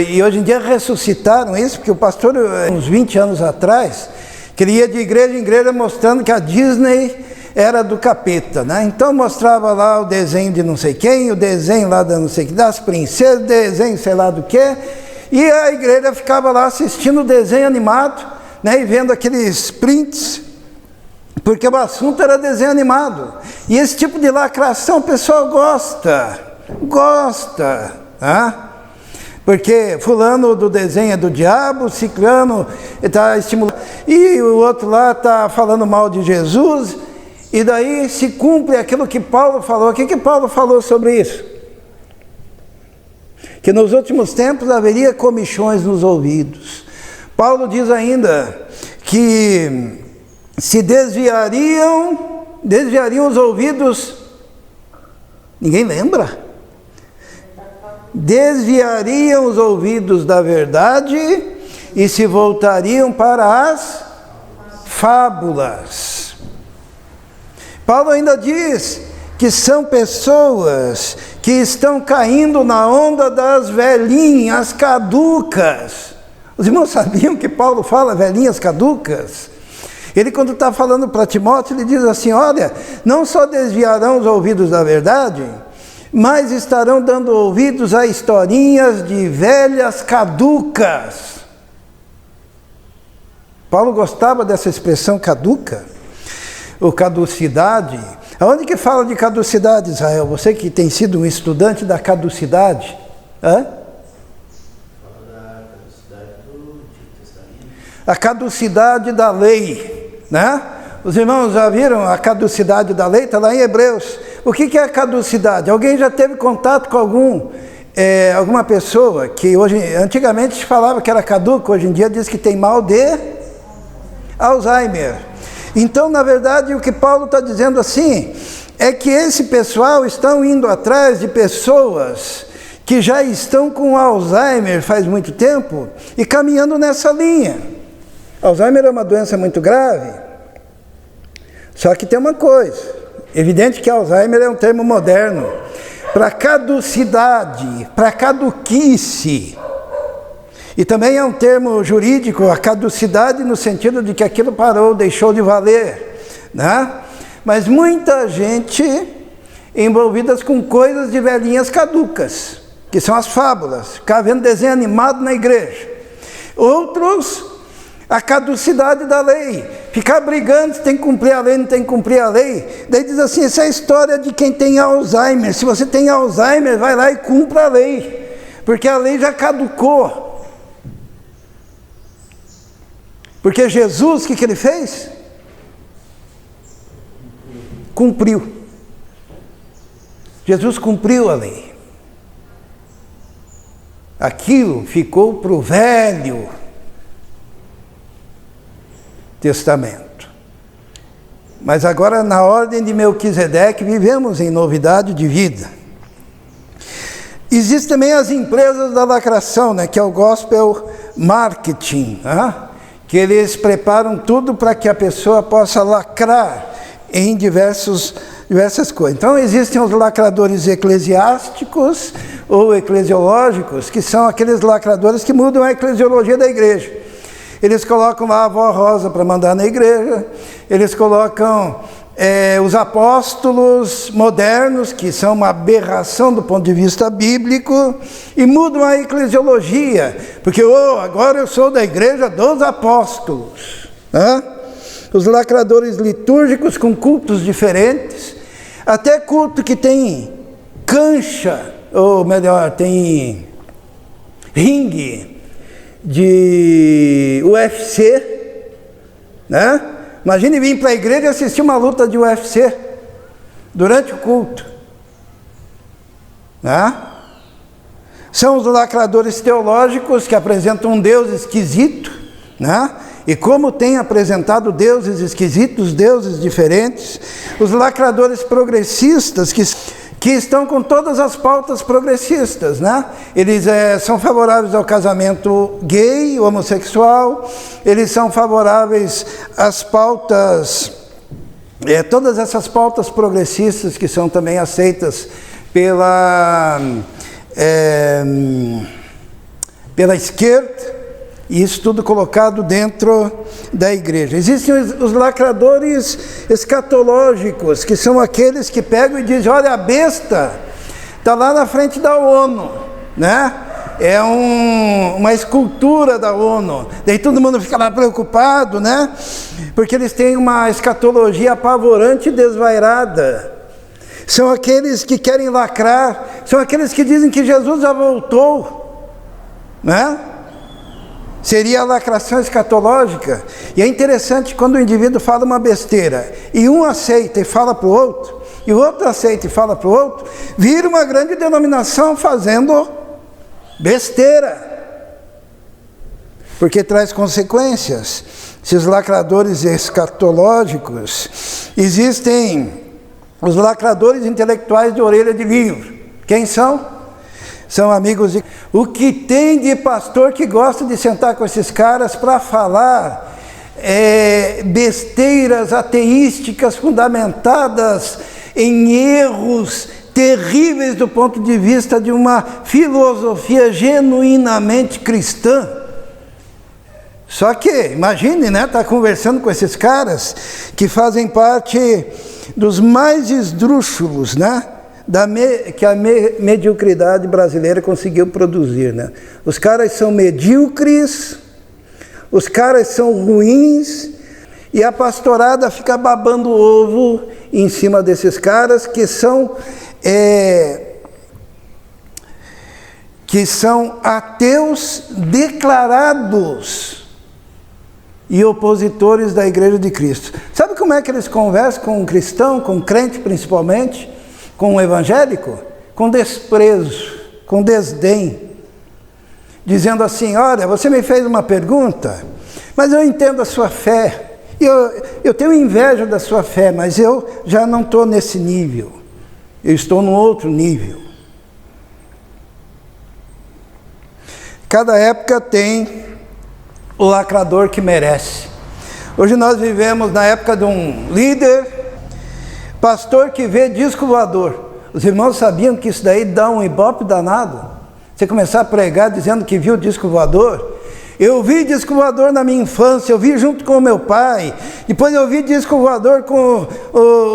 E hoje em dia ressuscitaram isso, porque o pastor, uns 20 anos atrás, queria de igreja em igreja mostrando que a Disney era do capeta, né? Então mostrava lá o desenho de não sei quem, o desenho lá da não sei quem, das princesas, desenho sei lá do que, e a igreja ficava lá assistindo o desenho animado, né? E vendo aqueles prints, porque o assunto era desenho animado. E esse tipo de lacração o pessoal gosta, né? Porque fulano do desenho é do diabo, ciclano está estimulando, e o outro lá está falando mal de Jesus, e daí se cumpre aquilo que Paulo falou. O que Paulo falou sobre isso? Que nos últimos tempos haveria comichões nos ouvidos. Paulo diz ainda que se desviariam os ouvidos, ninguém lembra? Desviariam os ouvidos da verdade e se voltariam para as fábulas. Paulo ainda diz que são pessoas que estão caindo na onda das velhinhas caducas. Os irmãos sabiam que Paulo fala velhinhas caducas? Ele, quando está falando para Timóteo, ele diz assim, olha, não só desviarão os ouvidos da verdade, mas estarão dando ouvidos a historinhas de velhas caducas. Paulo gostava dessa expressão caduca, ou caducidade. Aonde que fala de caducidade, Israel? Você que tem sido um estudante da caducidade. Hã? A caducidade da lei, né? Os irmãos já viram a caducidade da lei? Está lá em Hebreus. O que é a caducidade? Alguém já teve contato com alguma pessoa que antigamente se falava que era caduco, hoje em dia diz que tem mal de Alzheimer. Então, na verdade, o que Paulo está dizendo assim, é que esse pessoal estão indo atrás de pessoas que já estão com Alzheimer faz muito tempo e caminhando nessa linha. Alzheimer é uma doença muito grave, só que tem uma coisa, evidente que Alzheimer é um termo moderno, para caducidade, para caduquice, e também é um termo jurídico, a caducidade no sentido de que aquilo parou, deixou de valer, né? Mas muita gente envolvidas com coisas de velhinhas caducas, que são as fábulas, ficar vendo desenho animado na igreja. Outros, a caducidade da lei, ficar brigando se tem que cumprir a lei, não tem que cumprir a lei. Daí diz assim, essa é a história de quem tem Alzheimer. Se você tem Alzheimer, vai lá e cumpra a lei, porque a lei já caducou. Porque Jesus, o que ele fez? Cumpriu. Jesus cumpriu a lei. Aquilo ficou para o Velho Testamento. Mas agora, na ordem de Melquisedeque, vivemos em novidade de vida. Existem também as empresas da lacração, né, que é o gospel marketing, que eles preparam tudo para que a pessoa possa lacrar em diversas coisas. Então, existem os lacradores eclesiásticos ou eclesiológicos, que são aqueles lacradores que mudam a eclesiologia da igreja. Eles colocam lá a avó Rosa para mandar na igreja, eles colocam os apóstolos modernos, que são uma aberração do ponto de vista bíblico, e mudam a eclesiologia, porque agora eu sou da igreja dos apóstolos. Os lacradores litúrgicos com cultos diferentes, até culto que tem cancha, ou melhor, tem ringue de UFC, né? Imagine vir para a igreja e assistir uma luta de UFC durante o culto, né? São os lacradores teológicos que apresentam um Deus esquisito, né? E como tem apresentado deuses esquisitos, deuses diferentes. Os lacradores progressistas que estão com todas as pautas progressistas, né? Eles são favoráveis ao casamento gay, homossexual, eles são favoráveis às pautas, todas essas pautas progressistas que são também aceitas pela esquerda, e isso tudo colocado dentro da igreja. Existem os lacradores escatológicos, que são aqueles que pegam e dizem, olha, a besta está lá na frente da ONU, né? É uma escultura da ONU. Daí todo mundo fica lá preocupado, né? Porque eles têm uma escatologia apavorante e desvairada. São aqueles que querem lacrar, são aqueles que dizem que Jesus já voltou, né? Seria a lacração escatológica. E é interessante quando o indivíduo fala uma besteira, e um aceita e fala para o outro, e o outro aceita e fala para o outro, vira uma grande denominação fazendo besteira, porque traz consequências. Esses lacradores escatológicos, existem os lacradores intelectuais de orelha de livro. Quem são? São amigos de... O que tem de pastor que gosta de sentar com esses caras para falar besteiras ateísticas fundamentadas em erros terríveis do ponto de vista de uma filosofia genuinamente cristã. Só que, imagine, né, tá conversando com esses caras que fazem parte dos mais esdrúxulos, né, que a mediocridade brasileira conseguiu produzir, né? Os caras são medíocres, os caras são ruins, E a pastorada fica babando ovo em cima desses caras que são ateus declarados e opositores da Igreja de Cristo. Sabe como é que eles conversam com um cristão, com um crente principalmente, com um evangélico? Com desprezo, com desdém, dizendo assim: olha, você me fez uma pergunta, mas eu entendo a sua fé, eu tenho inveja da sua fé, mas eu já não estou nesse nível, eu estou num outro nível. Cada época tem o lacrador que merece. Hoje nós vivemos na época de um líder, pastor que vê disco voador. Os irmãos sabiam que isso daí dá um ibope danado? Você começar a pregar dizendo que viu disco voador? Eu vi disco voador na minha infância, eu vi junto com o meu pai, depois eu vi disco voador com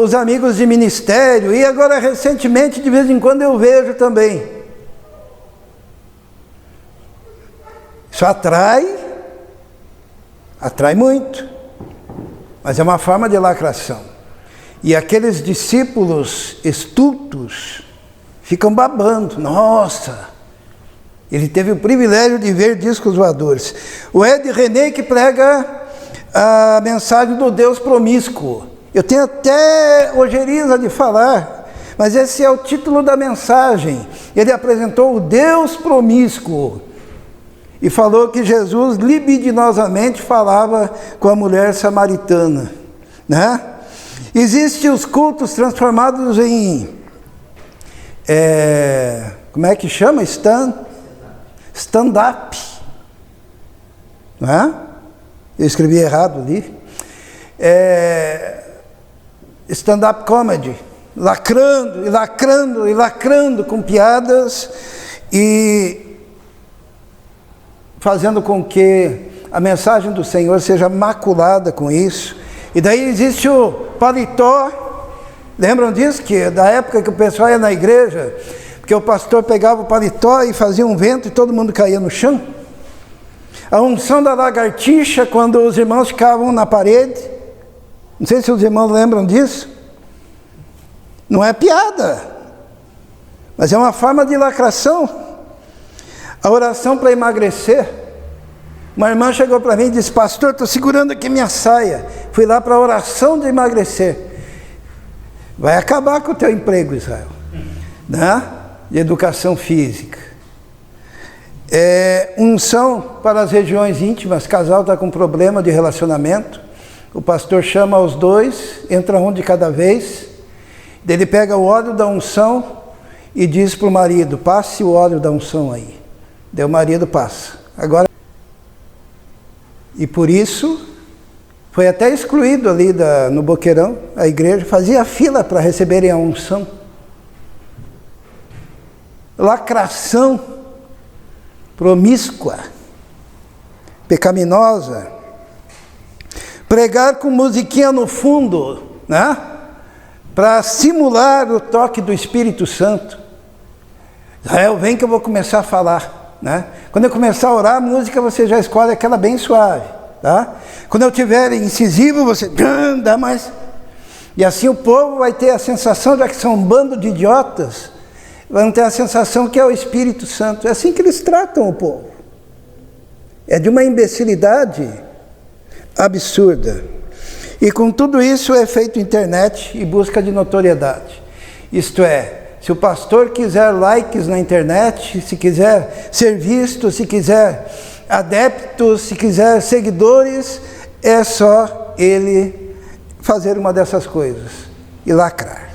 os amigos de ministério, e agora recentemente, de vez em quando, eu vejo também. Isso atrai muito, mas é uma forma de lacração. E aqueles discípulos estultos ficam babando: nossa, ele teve o privilégio de ver discos voadores. O Ed René que prega a mensagem do Deus promíscuo. Eu tenho até ojeriza de falar, mas esse é o título da mensagem. Ele apresentou o Deus promíscuo e falou que Jesus libidinosamente falava com a mulher samaritana, né? Existem os cultos transformados em... como é que chama? Stand-up. Não é? Eu escrevi errado ali. Stand-up comedy. Lacrando, e lacrando, e lacrando com piadas e fazendo com que a mensagem do Senhor seja maculada com isso. E daí existe o paletó. Lembram disso? Que da época que o pessoal ia na igreja, porque o pastor pegava o paletó e fazia um vento e todo mundo caía no chão. A unção da lagartixa, quando os irmãos ficavam na parede. Não sei se os irmãos lembram disso. Não é piada, mas é uma forma de lacração. A oração para emagrecer. Uma irmã chegou para mim e disse: pastor, estou segurando aqui minha saia. Fui lá para a oração de emagrecer. Vai acabar com o teu emprego, Israel, né? De educação física. Unção para as regiões íntimas. Casal está com problema de relacionamento. O pastor chama os dois, entra um de cada vez. Ele pega o óleo da unção e diz para o marido: passe o óleo da unção aí. Daí o marido passa. Agora, e por isso, foi até excluído ali no Boqueirão, a igreja fazia fila para receberem a unção. Lacração promíscua, pecaminosa. Pregar com musiquinha no fundo, né? Para simular o toque do Espírito Santo. Israel, vem que eu vou começar a falar, né? Quando eu começar a orar, a música você já escolhe aquela bem suave, tá? Quando eu tiver incisivo, você dá mais. E assim o povo vai ter a sensação, já que são um bando de idiotas, vão ter a sensação que é o Espírito Santo. É assim que eles tratam o povo. É de uma imbecilidade absurda. E com tudo isso é feito internet e busca de notoriedade. Isto é, se o pastor quiser likes na internet, se quiser ser visto, se quiser adeptos, se quiser seguidores, é só ele fazer uma dessas coisas e lacrar.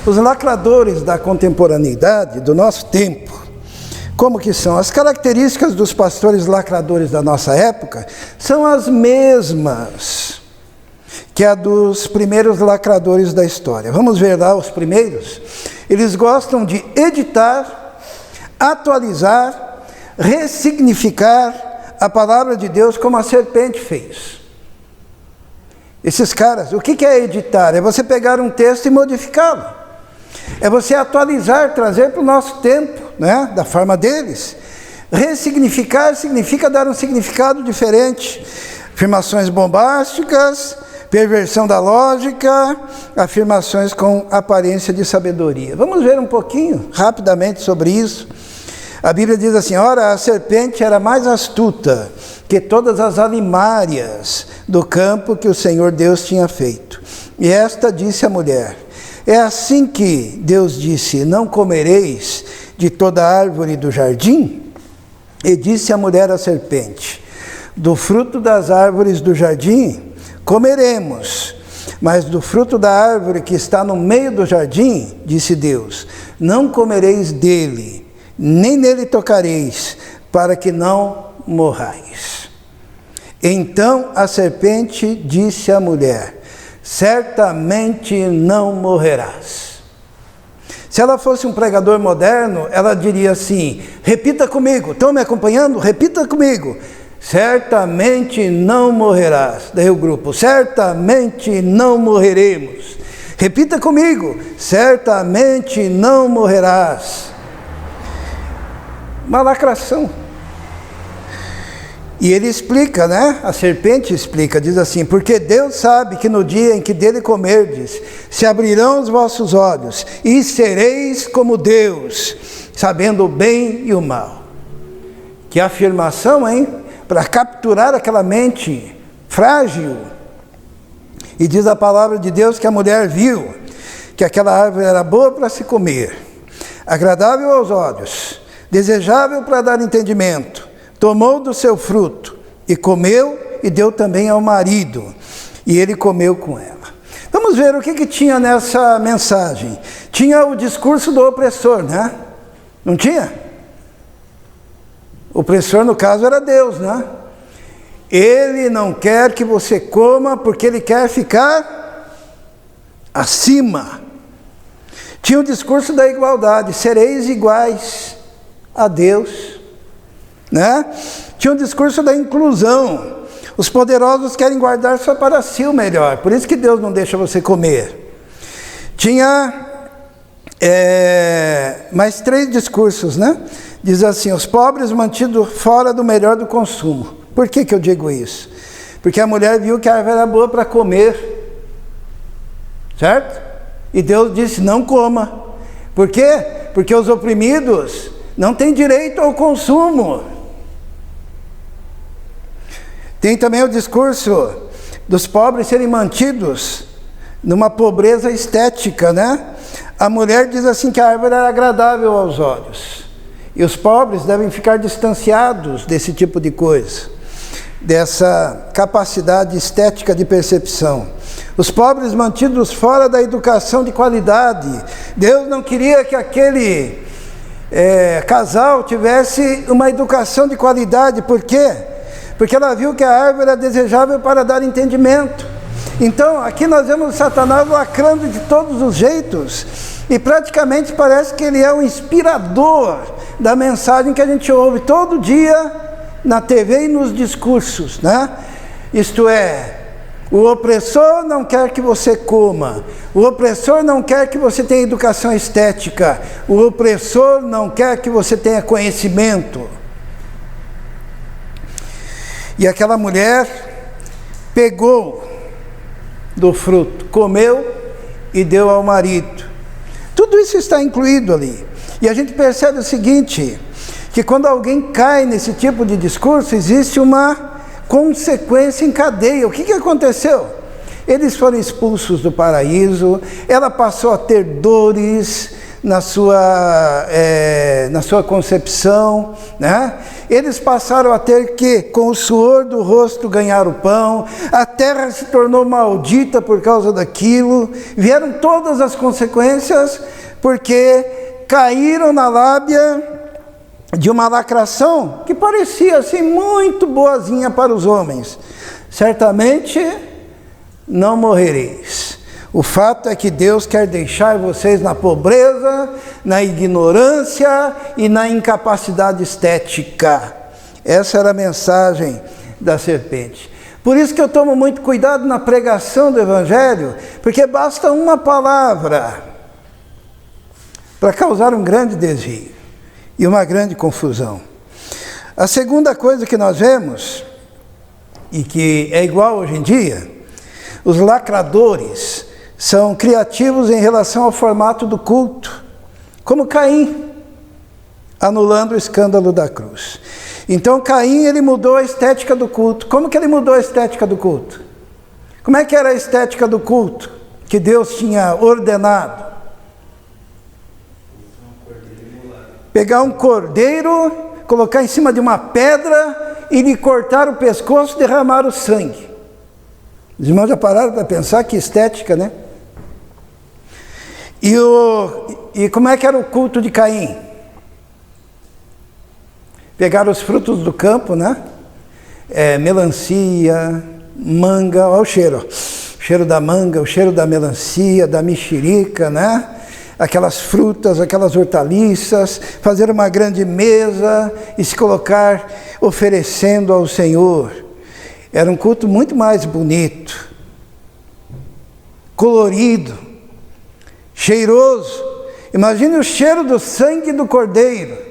Os lacradores da contemporaneidade, do nosso tempo, como que são? As características dos pastores lacradores da nossa época são as mesmas que a dos primeiros lacradores da história. Vamos ver lá os primeiros. Eles gostam de editar, atualizar, ressignificar a palavra de Deus como a serpente fez. Esses caras, o que é editar? É você pegar um texto e modificá-lo. É você atualizar, trazer para o nosso tempo, né? Da forma deles. Ressignificar significa dar um significado diferente. Afirmações bombásticas, perversão da lógica, afirmações com aparência de sabedoria. Vamos ver um pouquinho, rapidamente, sobre isso. A Bíblia diz assim: ora, a serpente era mais astuta que todas as alimárias do campo que o Senhor Deus tinha feito. E esta disse à mulher: é assim que Deus disse, não comereis de toda árvore do jardim? E disse a mulher à serpente: do fruto das árvores do jardim comeremos, mas do fruto da árvore que está no meio do jardim, disse Deus, não comereis dele, nem nele tocareis, para que não morrais. Então a serpente disse à mulher: certamente não morrerás. Se ela fosse um pregador moderno, ela diria assim: repita comigo, estão me acompanhando? Repita comigo. Certamente não morrerás. Daí o grupo: certamente não morreremos. Repita comigo: certamente não morrerás. Uma lacração. E ele explica, né? A serpente explica, diz assim: porque Deus sabe que no dia em que dele comerdes, se abrirão os vossos olhos, e sereis como Deus, sabendo o bem e o mal. Que afirmação, hein? Para capturar aquela mente frágil. E diz a palavra de Deus que a mulher viu que aquela árvore era boa para se comer, agradável aos olhos, desejável para dar entendimento. Tomou do seu fruto e comeu e deu também ao marido, e ele comeu com ela. Vamos ver o que tinha nessa mensagem. Tinha o discurso do opressor, né? Não tinha? O opressor, no caso, era Deus, né? Ele não quer que você coma porque ele quer ficar acima. Tinha o discurso da igualdade: sereis iguais a Deus, né? Tinha o discurso da inclusão: os poderosos querem guardar só para si o melhor, por isso que Deus não deixa você comer. Tinha mais 3 discursos, né? Diz assim: os pobres mantidos fora do melhor do consumo. Por que eu digo isso? Porque a mulher viu que a árvore era boa para comer, certo? E Deus disse: não coma. Por quê? Porque os oprimidos não têm direito ao consumo. Tem também o discurso dos pobres serem mantidos numa pobreza estética, né? A mulher diz assim que a árvore era agradável aos olhos. E os pobres devem ficar distanciados desse tipo de coisa, dessa capacidade estética de percepção. Os pobres mantidos fora da educação de qualidade. Deus não queria que aquele casal tivesse uma educação de qualidade. Por quê? Porque ela viu que a árvore era desejável para dar entendimento. Então, aqui nós vemos Satanás lacrando de todos os jeitos, e praticamente parece que ele é o inspirador da mensagem que a gente ouve todo dia na TV e nos discursos, né? Isto é, o opressor não quer que você coma, o opressor não quer que você tenha educação estética, o opressor não quer que você tenha conhecimento. E aquela mulher pegou do fruto, comeu e deu ao marido. Tudo isso está incluído ali. E a gente percebe o seguinte, que quando alguém cai nesse tipo de discurso, existe uma consequência em cadeia. O que aconteceu? Eles foram expulsos do paraíso, ela passou a ter dores na sua concepção, né? Eles passaram a ter que, com o suor do rosto, ganhar o pão, a terra se tornou maldita por causa daquilo, vieram todas as consequências, porque caíram na lábia de uma lacração que parecia assim muito boazinha para os homens. Certamente não morrereis. O fato é que Deus quer deixar vocês na pobreza, na ignorância e na incapacidade estética. Essa era a mensagem da serpente. Por isso que eu tomo muito cuidado na pregação do Evangelho, porque basta uma palavra para causar um grande desvio e uma grande confusão. A segunda coisa que nós vemos e que é igual hoje em dia, os lacradores são criativos em relação ao formato do culto, como Caim, anulando o escândalo da cruz. Então Caim, ele mudou a estética do culto. Como que ele mudou a estética do culto? Como é que era a estética do culto que Deus tinha ordenado? Pegar um cordeiro, colocar em cima de uma pedra e lhe cortar o pescoço e derramar o sangue. Os irmãos já pararam para pensar que estética, né? E como é que era o culto de Caim? Pegaram os frutos do campo, né? Melancia, manga, olha o cheiro. O cheiro da manga, o cheiro da melancia, da mexerica, né? Aquelas frutas, aquelas hortaliças, fazer uma grande mesa e se colocar oferecendo ao Senhor. Era um culto muito mais bonito, colorido, cheiroso. Imagine o cheiro do sangue do cordeiro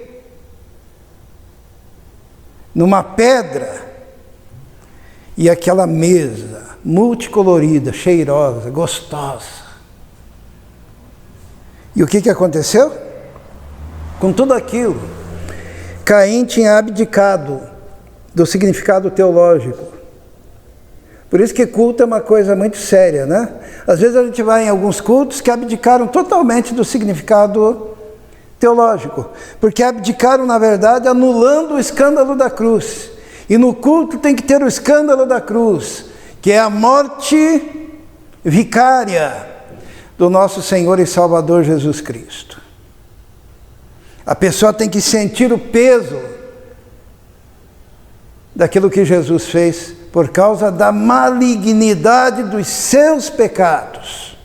numa pedra e aquela mesa multicolorida, cheirosa, gostosa. E o que aconteceu? Com tudo aquilo, Caim tinha abdicado do significado teológico. Por isso que culto é uma coisa muito séria, né? Às vezes a gente vai em alguns cultos que abdicaram totalmente do significado teológico, porque abdicaram, na verdade, anulando o escândalo da cruz. E no culto tem que ter o escândalo da cruz, que é a morte vicária do nosso Senhor e Salvador Jesus Cristo. A pessoa tem que sentir o peso daquilo que Jesus fez por causa da malignidade dos seus pecados.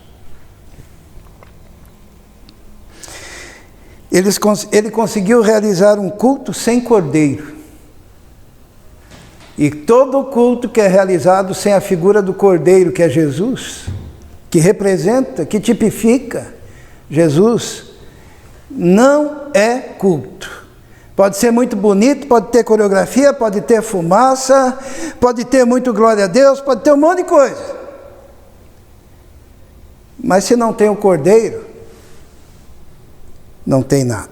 Ele conseguiu realizar um culto sem cordeiro. E todo culto que é realizado sem a figura do cordeiro, que é Jesus, que representa, que tipifica Jesus, não é culto. Pode ser muito bonito, pode ter coreografia, pode ter fumaça, pode ter muito glória a Deus, pode ter um monte de coisa. Mas se não tem o cordeiro, não tem nada.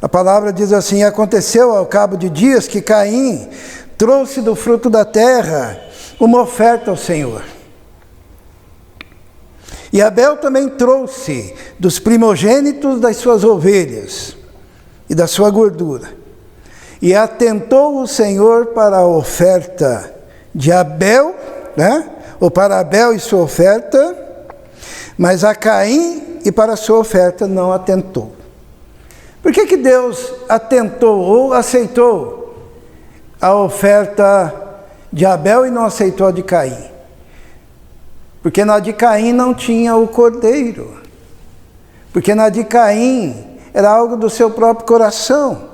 A palavra diz assim: aconteceu ao cabo de dias que Caim trouxe do fruto da terra uma oferta ao Senhor. E Abel também trouxe dos primogênitos das suas ovelhas e da sua gordura. E atentou o Senhor para a oferta de Abel, né? Ou para Abel e sua oferta, mas a Caim e para a sua oferta não atentou. Por que Deus atentou ou aceitou a oferta de Abel e não aceitou a de Caim? Porque na de Caim não tinha o cordeiro. Porque na de Caim era algo do seu próprio coração.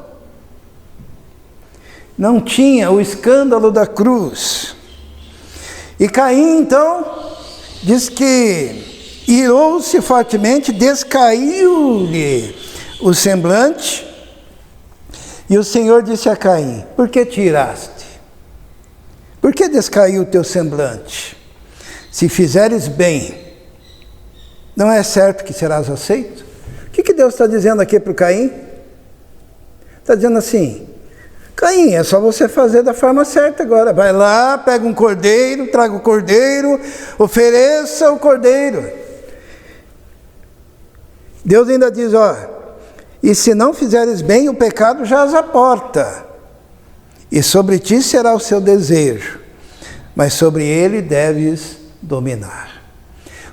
Não tinha o escândalo da cruz. E Caim, então, diz que irou-se fortemente, descaiu-lhe o semblante. E o Senhor disse a Caim: por que te iraste? Por que descaiu o teu semblante? Se fizeres bem, não é certo que serás aceito? O que Deus está dizendo aqui para o Caim? Está dizendo assim: Caim, é só você fazer da forma certa agora. Vai lá, pega um cordeiro, traga o cordeiro, ofereça o cordeiro. Deus ainda diz, e se não fizeres bem, o pecado jaz à porta, e sobre ti será o seu desejo, mas sobre ele deves dominar.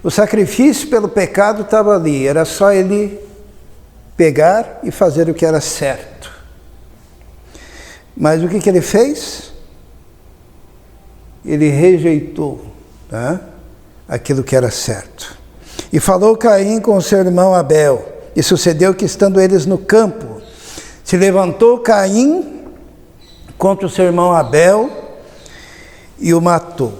O sacrifício pelo pecado estava ali, era só ele pegar e fazer o que era certo. Mas o que ele fez? Ele rejeitou, tá? Aquilo que era certo. E falou Caim com o seu irmão Abel, e sucedeu que, estando eles no campo, se levantou Caim contra o seu irmão Abel e o matou.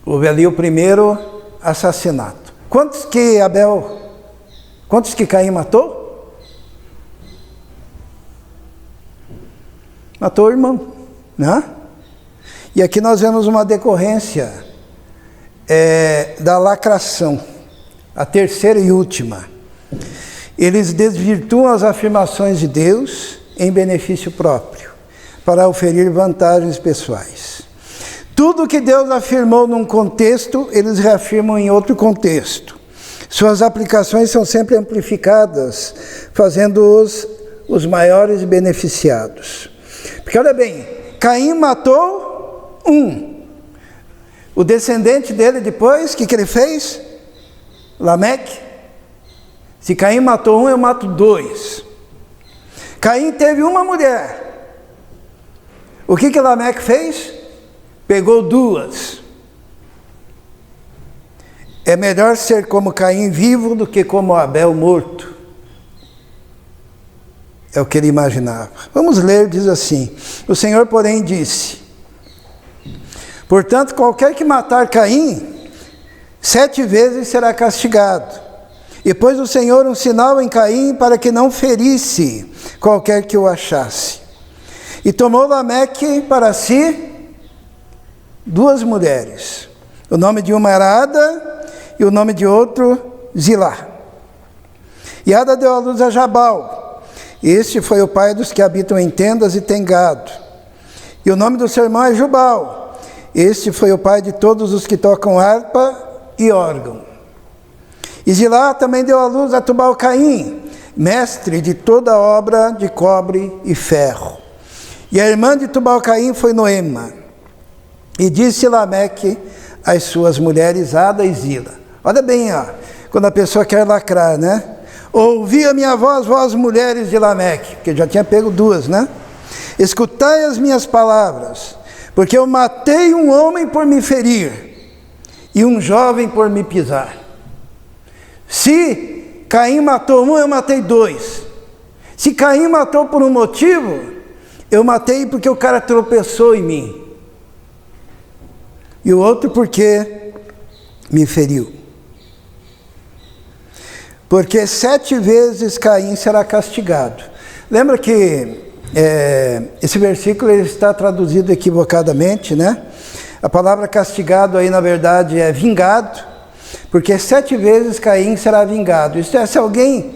Houve ali o primeiro assassinato. Quantos que Caim matou? Matou o irmão, né? E aqui nós vemos uma decorrência da lacração, a terceira e última. Eles desvirtuam as afirmações de Deus em benefício próprio, para oferir vantagens pessoais. Tudo que Deus afirmou num contexto, eles reafirmam em outro contexto. Suas aplicações são sempre amplificadas, fazendo-os os maiores beneficiados. Porque olha bem, Caim matou um. O descendente dele depois, o que ele fez? Lameque. Se Caim matou um, eu mato dois. Caim teve uma mulher. O que Lameque fez? Pegou duas. É melhor ser como Caim vivo do que como Abel morto. É o que ele imaginava. Vamos ler, diz assim: o Senhor, porém, disse: portanto, qualquer que matar Caim, 7 vezes será castigado. E pôs o Senhor um sinal em Caim para que não ferisse qualquer que o achasse. E tomou Lameque para si 2 mulheres. O nome de uma era Ada e o nome de outro Zilá. E Ada deu à luz a Jabal. Este foi o pai dos que habitam em tendas e têm gado. E o nome do seu irmão é Jubal. Este foi o pai de todos os que tocam harpa e órgão. E Zilá também deu à luz a Tubal-Caim, mestre de toda obra de cobre e ferro. E a irmã de Tubal-Caim foi Noema. E disse Lameque às suas mulheres Ada e Zila. Olha bem, ó, quando a pessoa quer lacrar, né? Ouvi a minha voz, vós mulheres de Lameque, porque já tinha pego 2, né? Escutai as minhas palavras, porque eu matei um homem por me ferir, e um jovem por me pisar. Se Caim matou um, eu matei 2. Se Caim matou por um motivo, eu matei porque o cara tropeçou em mim. E o outro porque me feriu. Porque 7 vezes Caim será castigado. Lembra que esse versículo ele está traduzido equivocadamente, né? A palavra castigado aí na verdade é vingado, porque 7 vezes Caim será vingado. Isto é, se alguém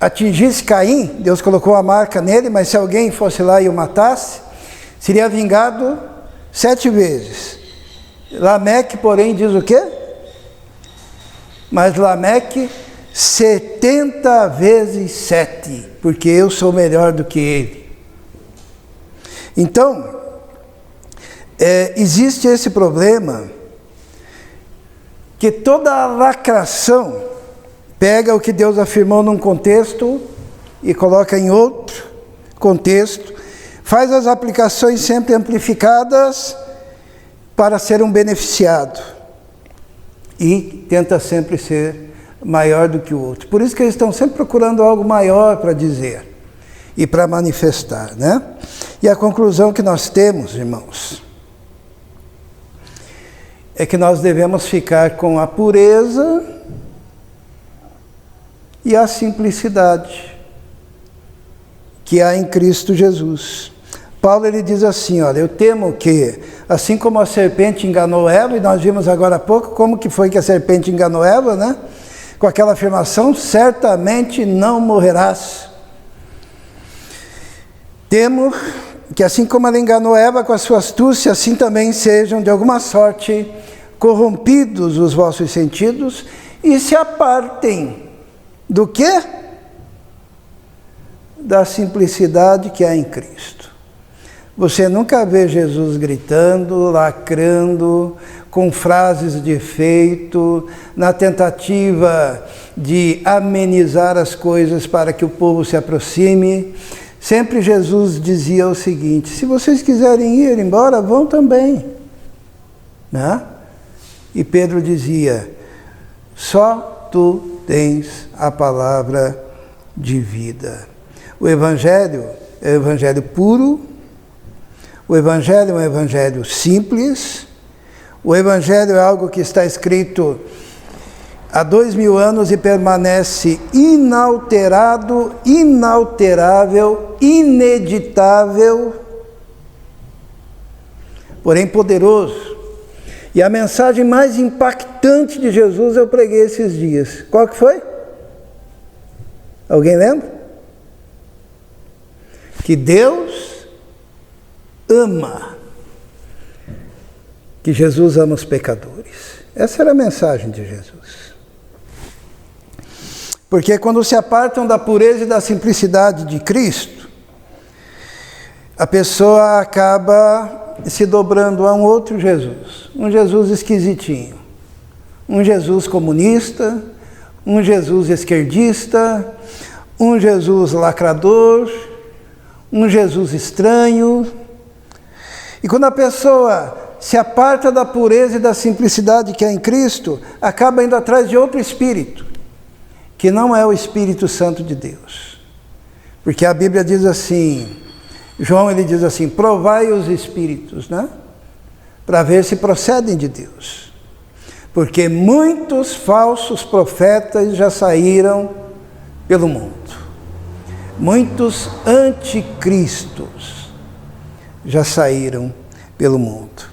atingisse Caim, Deus colocou a marca nele, mas se alguém fosse lá e o matasse, seria vingado 7 vezes. Lameque, porém, diz o quê? Mas Lameque 70 vezes 7, porque eu sou melhor do que ele. Então, existe esse problema que toda a lacração pega o que Deus afirmou num contexto e coloca em outro contexto, faz as aplicações sempre amplificadas para ser um beneficiado e tenta sempre ser maior do que o outro. Por isso que eles estão sempre procurando algo maior para dizer e para manifestar, né? E a conclusão que nós temos, irmãos, é que nós devemos ficar com a pureza e a simplicidade que há em Cristo Jesus. Paulo ele diz assim, olha, eu temo que, assim como a serpente enganou Eva, e nós vimos agora há pouco como que foi que a serpente enganou Eva, né? Com aquela afirmação, certamente não morrerás. Temo que assim como ela enganou Eva com a sua astúcia, assim também sejam de alguma sorte corrompidos os vossos sentidos e se apartem do quê? Da simplicidade que há em Cristo. Você nunca vê Jesus gritando, lacrando, com frases de efeito, na tentativa de amenizar as coisas para que o povo se aproxime. Sempre Jesus dizia o seguinte, se vocês quiserem ir embora, vão também. Né? E Pedro dizia, só tu tens a palavra de vida. O Evangelho é o Evangelho puro, o Evangelho é um Evangelho simples, o Evangelho é algo que está escrito há 2000 anos e permanece inalterado, inalterável, ineditável, porém poderoso. E a mensagem mais impactante de Jesus eu preguei esses dias. Qual que foi? Alguém lembra? Que Deus ama. Que Jesus ama os pecadores. Essa era a mensagem de Jesus. Porque quando se apartam da pureza e da simplicidade de Cristo, a pessoa acaba se dobrando a um outro Jesus. Um Jesus esquisitinho. Um Jesus comunista, um Jesus esquerdista, um Jesus lacrador, um Jesus estranho. E quando a pessoa se aparta da pureza e da simplicidade que é em Cristo, acaba indo atrás de outro espírito, que não é o Espírito Santo de Deus. Porque a Bíblia diz assim, João ele diz assim, provai os espíritos, né? Para ver se procedem de Deus. Porque muitos falsos profetas já saíram pelo mundo. Muitos anticristos já saíram pelo mundo.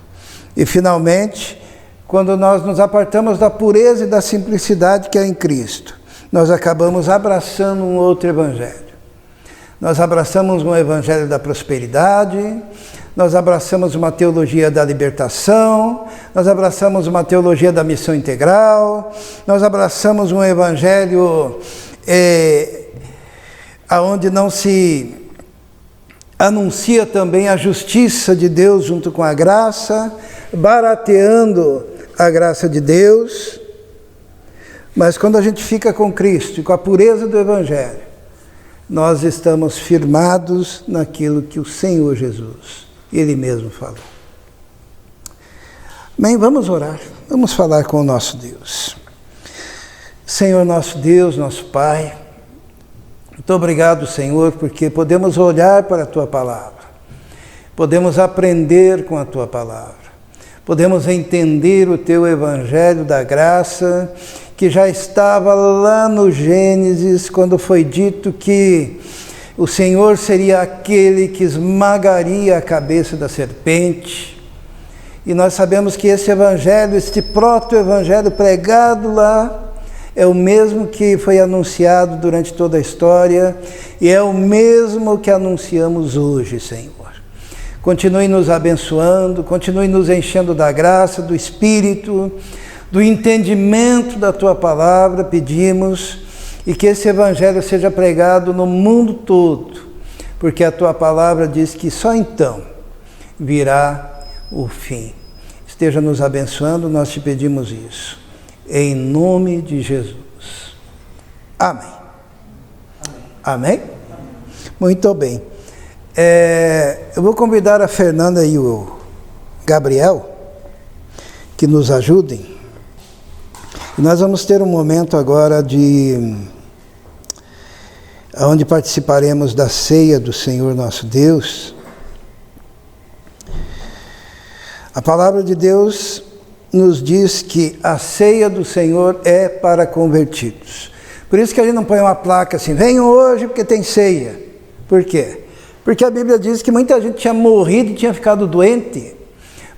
E finalmente, quando nós nos apartamos da pureza e da simplicidade que é em Cristo, nós acabamos abraçando um outro evangelho. Nós abraçamos um evangelho da prosperidade, nós abraçamos uma teologia da libertação, nós abraçamos uma teologia da missão integral, nós abraçamos um evangelho onde não se anuncia também a justiça de Deus junto com a graça, barateando a graça de Deus. Mas quando a gente fica com Cristo e com a pureza do evangelho, nós estamos firmados naquilo que o Senhor Jesus, Ele mesmo falou. Bem, vamos orar, vamos falar com o nosso Deus. Senhor nosso Deus, nosso Pai, muito obrigado, Senhor, porque podemos olhar para a Tua Palavra, podemos aprender com a Tua Palavra, podemos entender o Teu Evangelho da graça, que já estava lá no Gênesis, quando foi dito que o Senhor seria aquele que esmagaria a cabeça da serpente. E nós sabemos que esse evangelho, este proto-evangelho pregado lá, é o mesmo que foi anunciado durante toda a história e é o mesmo que anunciamos hoje, Senhor. Continue nos abençoando, continue nos enchendo da graça, do Espírito, do entendimento da Tua Palavra, pedimos, e que esse Evangelho seja pregado no mundo todo, porque a Tua Palavra diz que só então virá o fim. Esteja nos abençoando, nós te pedimos isso, em nome de Jesus. Amém. Amém? Muito bem. Eu vou convidar a Fernanda e o Gabriel que nos ajudem. Nós vamos ter um momento agora onde participaremos da ceia do Senhor nosso Deus. A palavra de Deus nos diz que a ceia do Senhor é para convertidos. Por isso que a gente não põe uma placa assim, venham hoje porque tem ceia. Por quê? Porque a Bíblia diz que muita gente tinha morrido e tinha ficado doente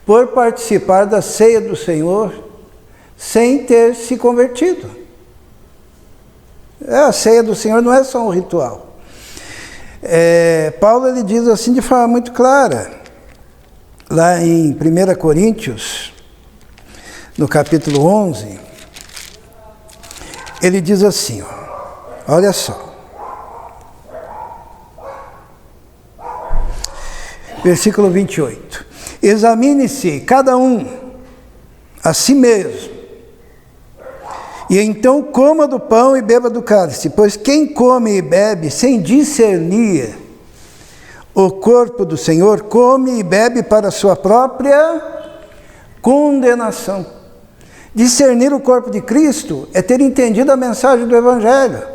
por participar da ceia do Senhor sem ter se convertido. A ceia do Senhor não é só um ritual. Paulo ele diz assim de forma muito clara, lá em 1 Coríntios, no capítulo 11, ele diz assim, olha só, versículo 28, examine-se cada um a si mesmo, e então coma do pão e beba do cálice, pois quem come e bebe sem discernir o corpo do Senhor, come e bebe para a sua própria condenação. Discernir o corpo de Cristo é ter entendido a mensagem do Evangelho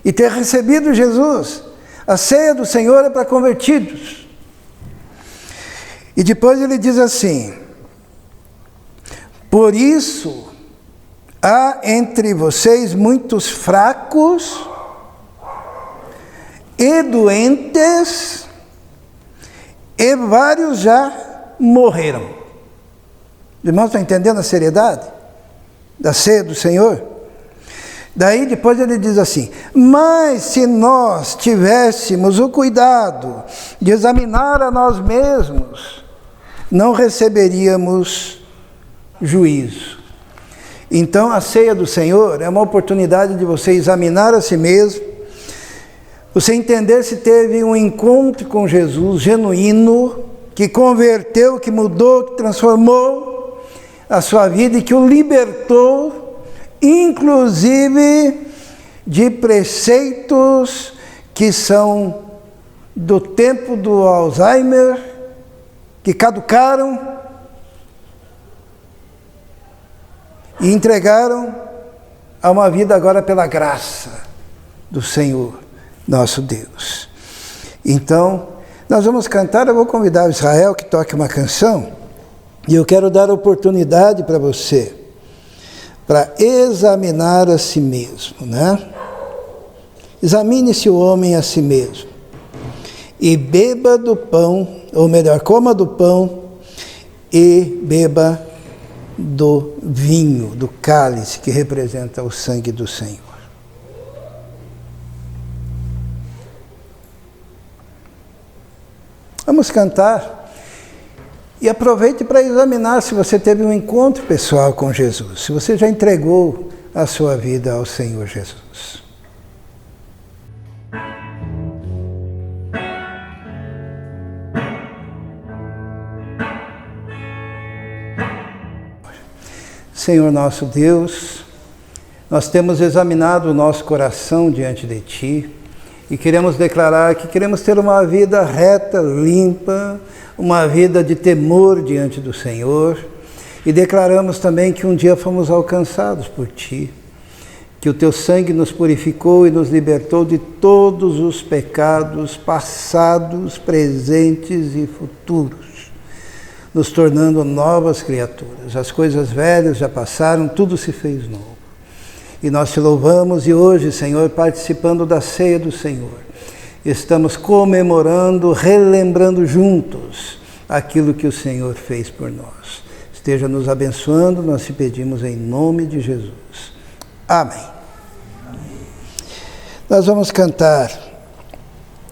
e ter recebido Jesus. A ceia do Senhor é para convertidos. E depois ele diz assim, por isso há entre vocês muitos fracos e doentes, e vários já morreram. Os irmãos estão entendendo a seriedade da ceia do Senhor? Daí depois ele diz assim: mas se nós tivéssemos o cuidado de examinar a nós mesmos, não receberíamos juízo. Então a ceia do Senhor é uma oportunidade de você examinar a si mesmo, você entender se teve um encontro com Jesus genuíno, que converteu, que mudou, que transformou a sua vida e que o libertou, inclusive de preceitos que são do tempo do Alzheimer, que caducaram e entregaram a uma vida agora pela graça do Senhor, nosso Deus. Então, nós vamos cantar, eu vou convidar o Israel que toque uma canção, e eu quero dar oportunidade para você, para examinar a si mesmo, né? Examine-se o homem a si mesmo, e beba do pão, ou melhor, coma do pão, e beba do vinho, do cálice, que representa o sangue do Senhor. Vamos cantar e aproveite para examinar se você teve um encontro pessoal com Jesus, se você já entregou a sua vida ao Senhor Jesus. Senhor nosso Deus, nós temos examinado o nosso coração diante de Ti e queremos declarar que queremos ter uma vida reta, limpa, uma vida de temor diante do Senhor, e declaramos também que um dia fomos alcançados por Ti, que o Teu sangue nos purificou e nos libertou de todos os pecados passados, presentes e futuros, nos tornando novas criaturas. As coisas velhas já passaram, tudo se fez novo. E nós te louvamos, e hoje, Senhor, participando da ceia do Senhor, estamos comemorando, relembrando juntos aquilo que o Senhor fez por nós. Esteja nos abençoando, nós te pedimos em nome de Jesus. Amém. Nós vamos cantar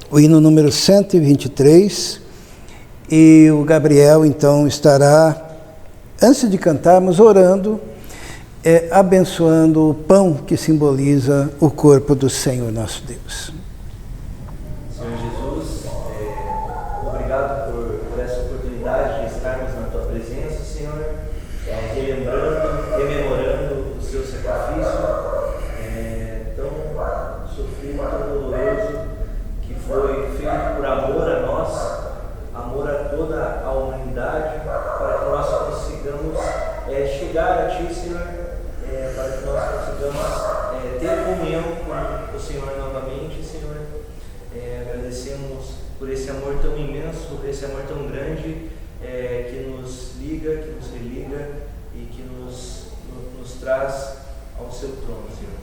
o hino número 123, e o Gabriel então estará, antes de cantarmos, orando, abençoando o pão que simboliza o corpo do Senhor nosso Deus. Senhor Jesus, obrigado por essa oportunidade de estarmos na Tua presença, Senhor, rememorando o Seu sacrifício tão sofrido, tão doloroso, que foi feito por amor a nós, amor a toda a humanidade, para que nós consigamos chegar a Ti, Senhor, para que nós consigamos ter comunhão com o Senhor novamente, Senhor. Agradecemos por esse amor tão imenso, por esse amor tão grande, que nos liga, que nos religa e que nos traz ao Seu trono, Senhor.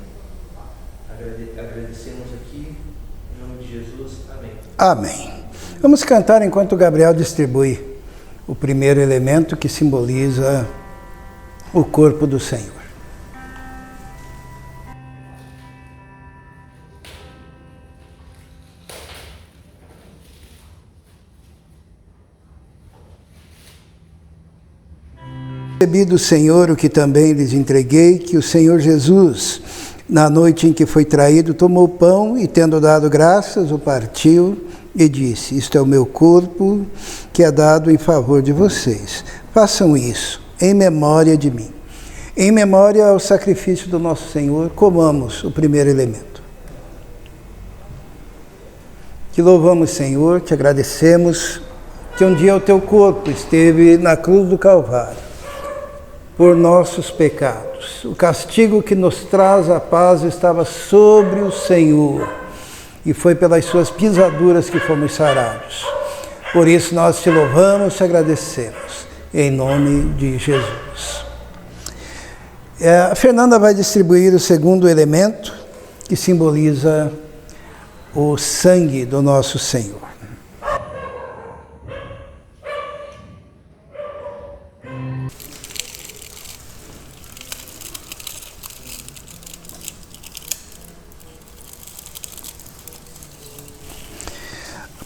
Agradecemos aqui, em nome de Jesus. Amém. Amém. Vamos cantar enquanto o Gabriel distribui o primeiro elemento que simboliza o corpo do Senhor. Recebi do Senhor o que também lhes entreguei, que o Senhor Jesus, na noite em que foi traído, tomou o pão e, tendo dado graças, o partiu e disse: isto é o meu corpo, que é dado em favor de vocês. Façam isso em memória de mim. Em memória ao sacrifício do nosso Senhor, comamos o primeiro elemento. Te louvamos, Senhor, te agradecemos que um dia o teu corpo esteve na cruz do Calvário por nossos pecados. O castigo que nos traz a paz estava sobre o Senhor, e foi pelas suas pisaduras que fomos sarados. Por isso nós te louvamos, te agradecemos, em nome de Jesus. A Fernanda vai distribuir o segundo elemento, que simboliza o sangue do nosso Senhor.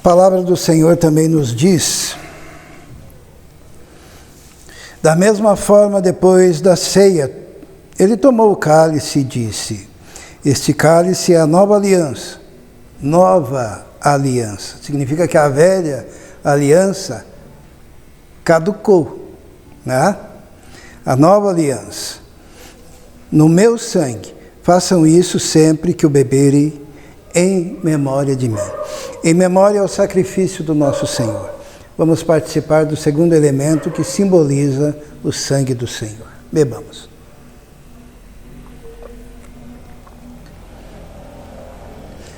palavra do Senhor também nos diz, da mesma forma, depois da ceia, ele tomou o cálice e disse: este cálice é a nova aliança. Nova aliança. Significa que a velha aliança caducou, né? A nova aliança. No meu sangue, façam isso sempre que o beberem em memória de mim. Em memória ao sacrifício do nosso Senhor. Vamos participar do segundo elemento que simboliza o sangue do Senhor. Bebamos.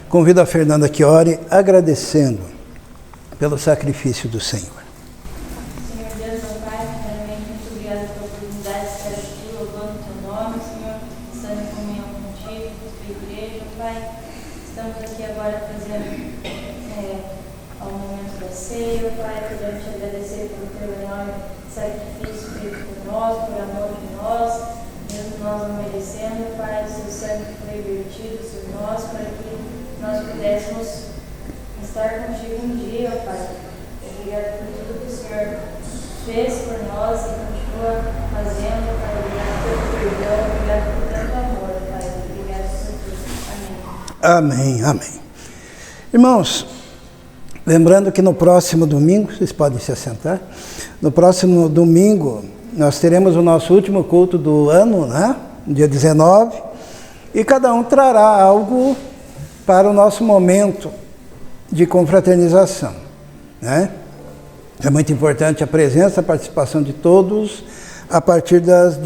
Convido a Fernanda que ore, agradecendo pelo sacrifício do Senhor. Senhor Deus, meu Pai, primeiramente, muito obrigada pela oportunidade de estar aqui, louvando o Teu nome, Senhor, estando em comunhão contigo, com a Tua igreja, Pai. Estamos aqui agora fazendo ao momento da ceia, Pai, queremos te agradecer pelo Teu enorme sacrifício feito por nós, por amor de nós, mesmo nós não merecendo, Pai, o Seu sangue foi vertido sobre nós, para que nós pudéssemos estar contigo um dia, Pai. Obrigado por tudo que o Senhor fez por nós e continua fazendo, Pai. Obrigado pelo perdão, obrigado por tanto amor, Pai. Obrigado por tudo. Amém. Amém, amém. Irmãos, lembrando que no próximo domingo, vocês podem se assentar, no próximo domingo nós teremos o nosso último culto do ano, né? Dia 19, e cada um trará algo para o nosso momento de confraternização, né? É muito importante a presença, a participação de todos a partir das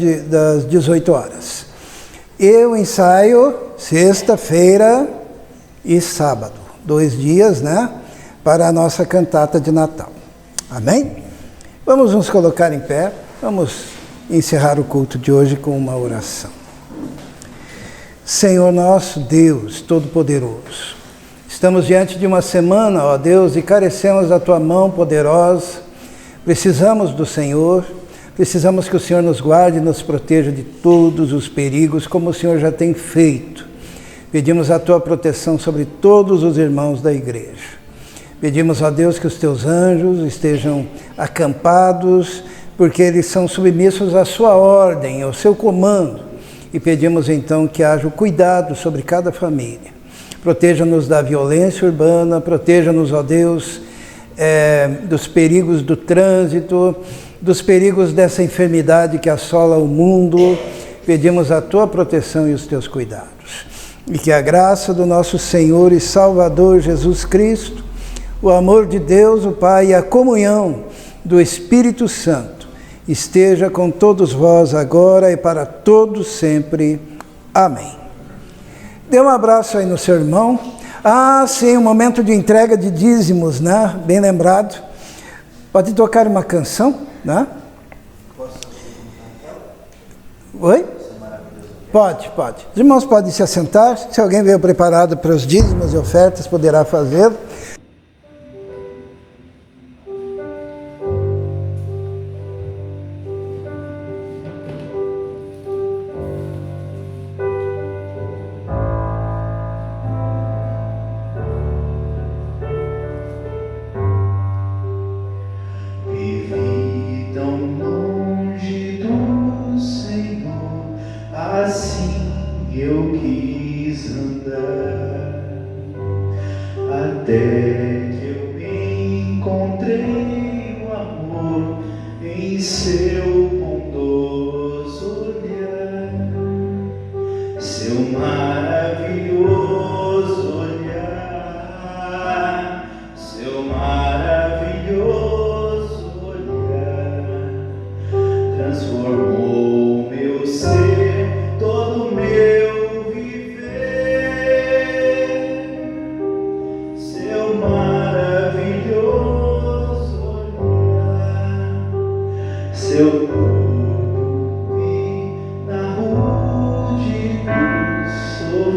18 horas. E o ensaio, sexta-feira e sábado, 2 dias, né? Para a nossa cantata de Natal. Amém? Vamos nos colocar em pé, vamos encerrar o culto de hoje com uma oração. Senhor nosso Deus Todo-Poderoso, estamos diante de uma semana, ó Deus, e carecemos da Tua mão poderosa, precisamos do Senhor, precisamos que o Senhor nos guarde e nos proteja de todos os perigos, como o Senhor já tem feito. Pedimos a Tua proteção sobre todos os irmãos da igreja. Pedimos a Deus que os Teus anjos estejam acampados, porque eles são submissos à Sua ordem, ao Seu comando. E pedimos então que haja o cuidado sobre cada família. Proteja-nos da violência urbana, proteja-nos, ó Deus, dos perigos do trânsito, dos perigos dessa enfermidade que assola o mundo. Pedimos a Tua proteção e os Teus cuidados. E que a graça do nosso Senhor e Salvador Jesus Cristo, o amor de Deus, o Pai, e a comunhão do Espírito Santo esteja com todos vós agora e para todos sempre. Amém. Dê um abraço aí no seu irmão. Ah, sim, um momento de entrega de dízimos, né? Bem lembrado. Pode tocar uma canção, né? Oi? Pode. Os irmãos podem se assentar. Se alguém veio preparado para os dízimos e ofertas, poderá fazê-lo. Na rude do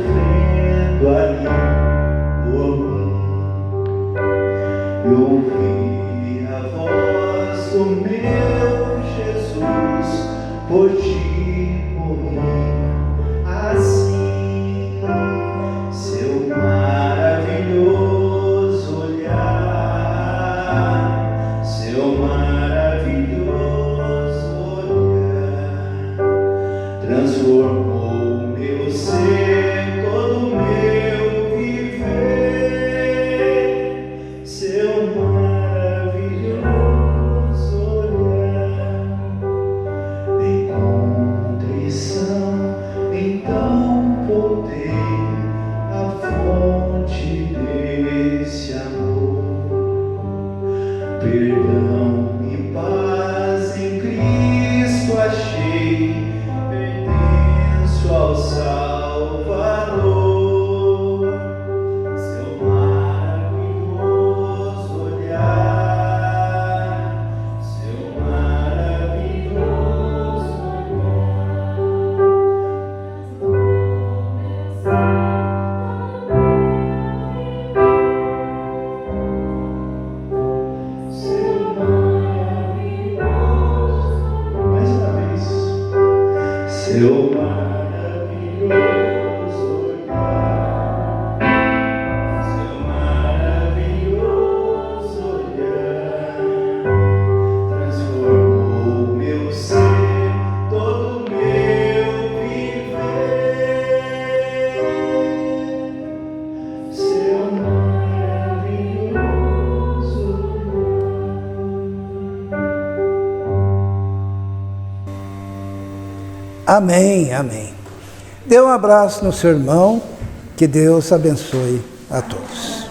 Amém, amém. Dê um abraço no seu irmão, que Deus abençoe a todos.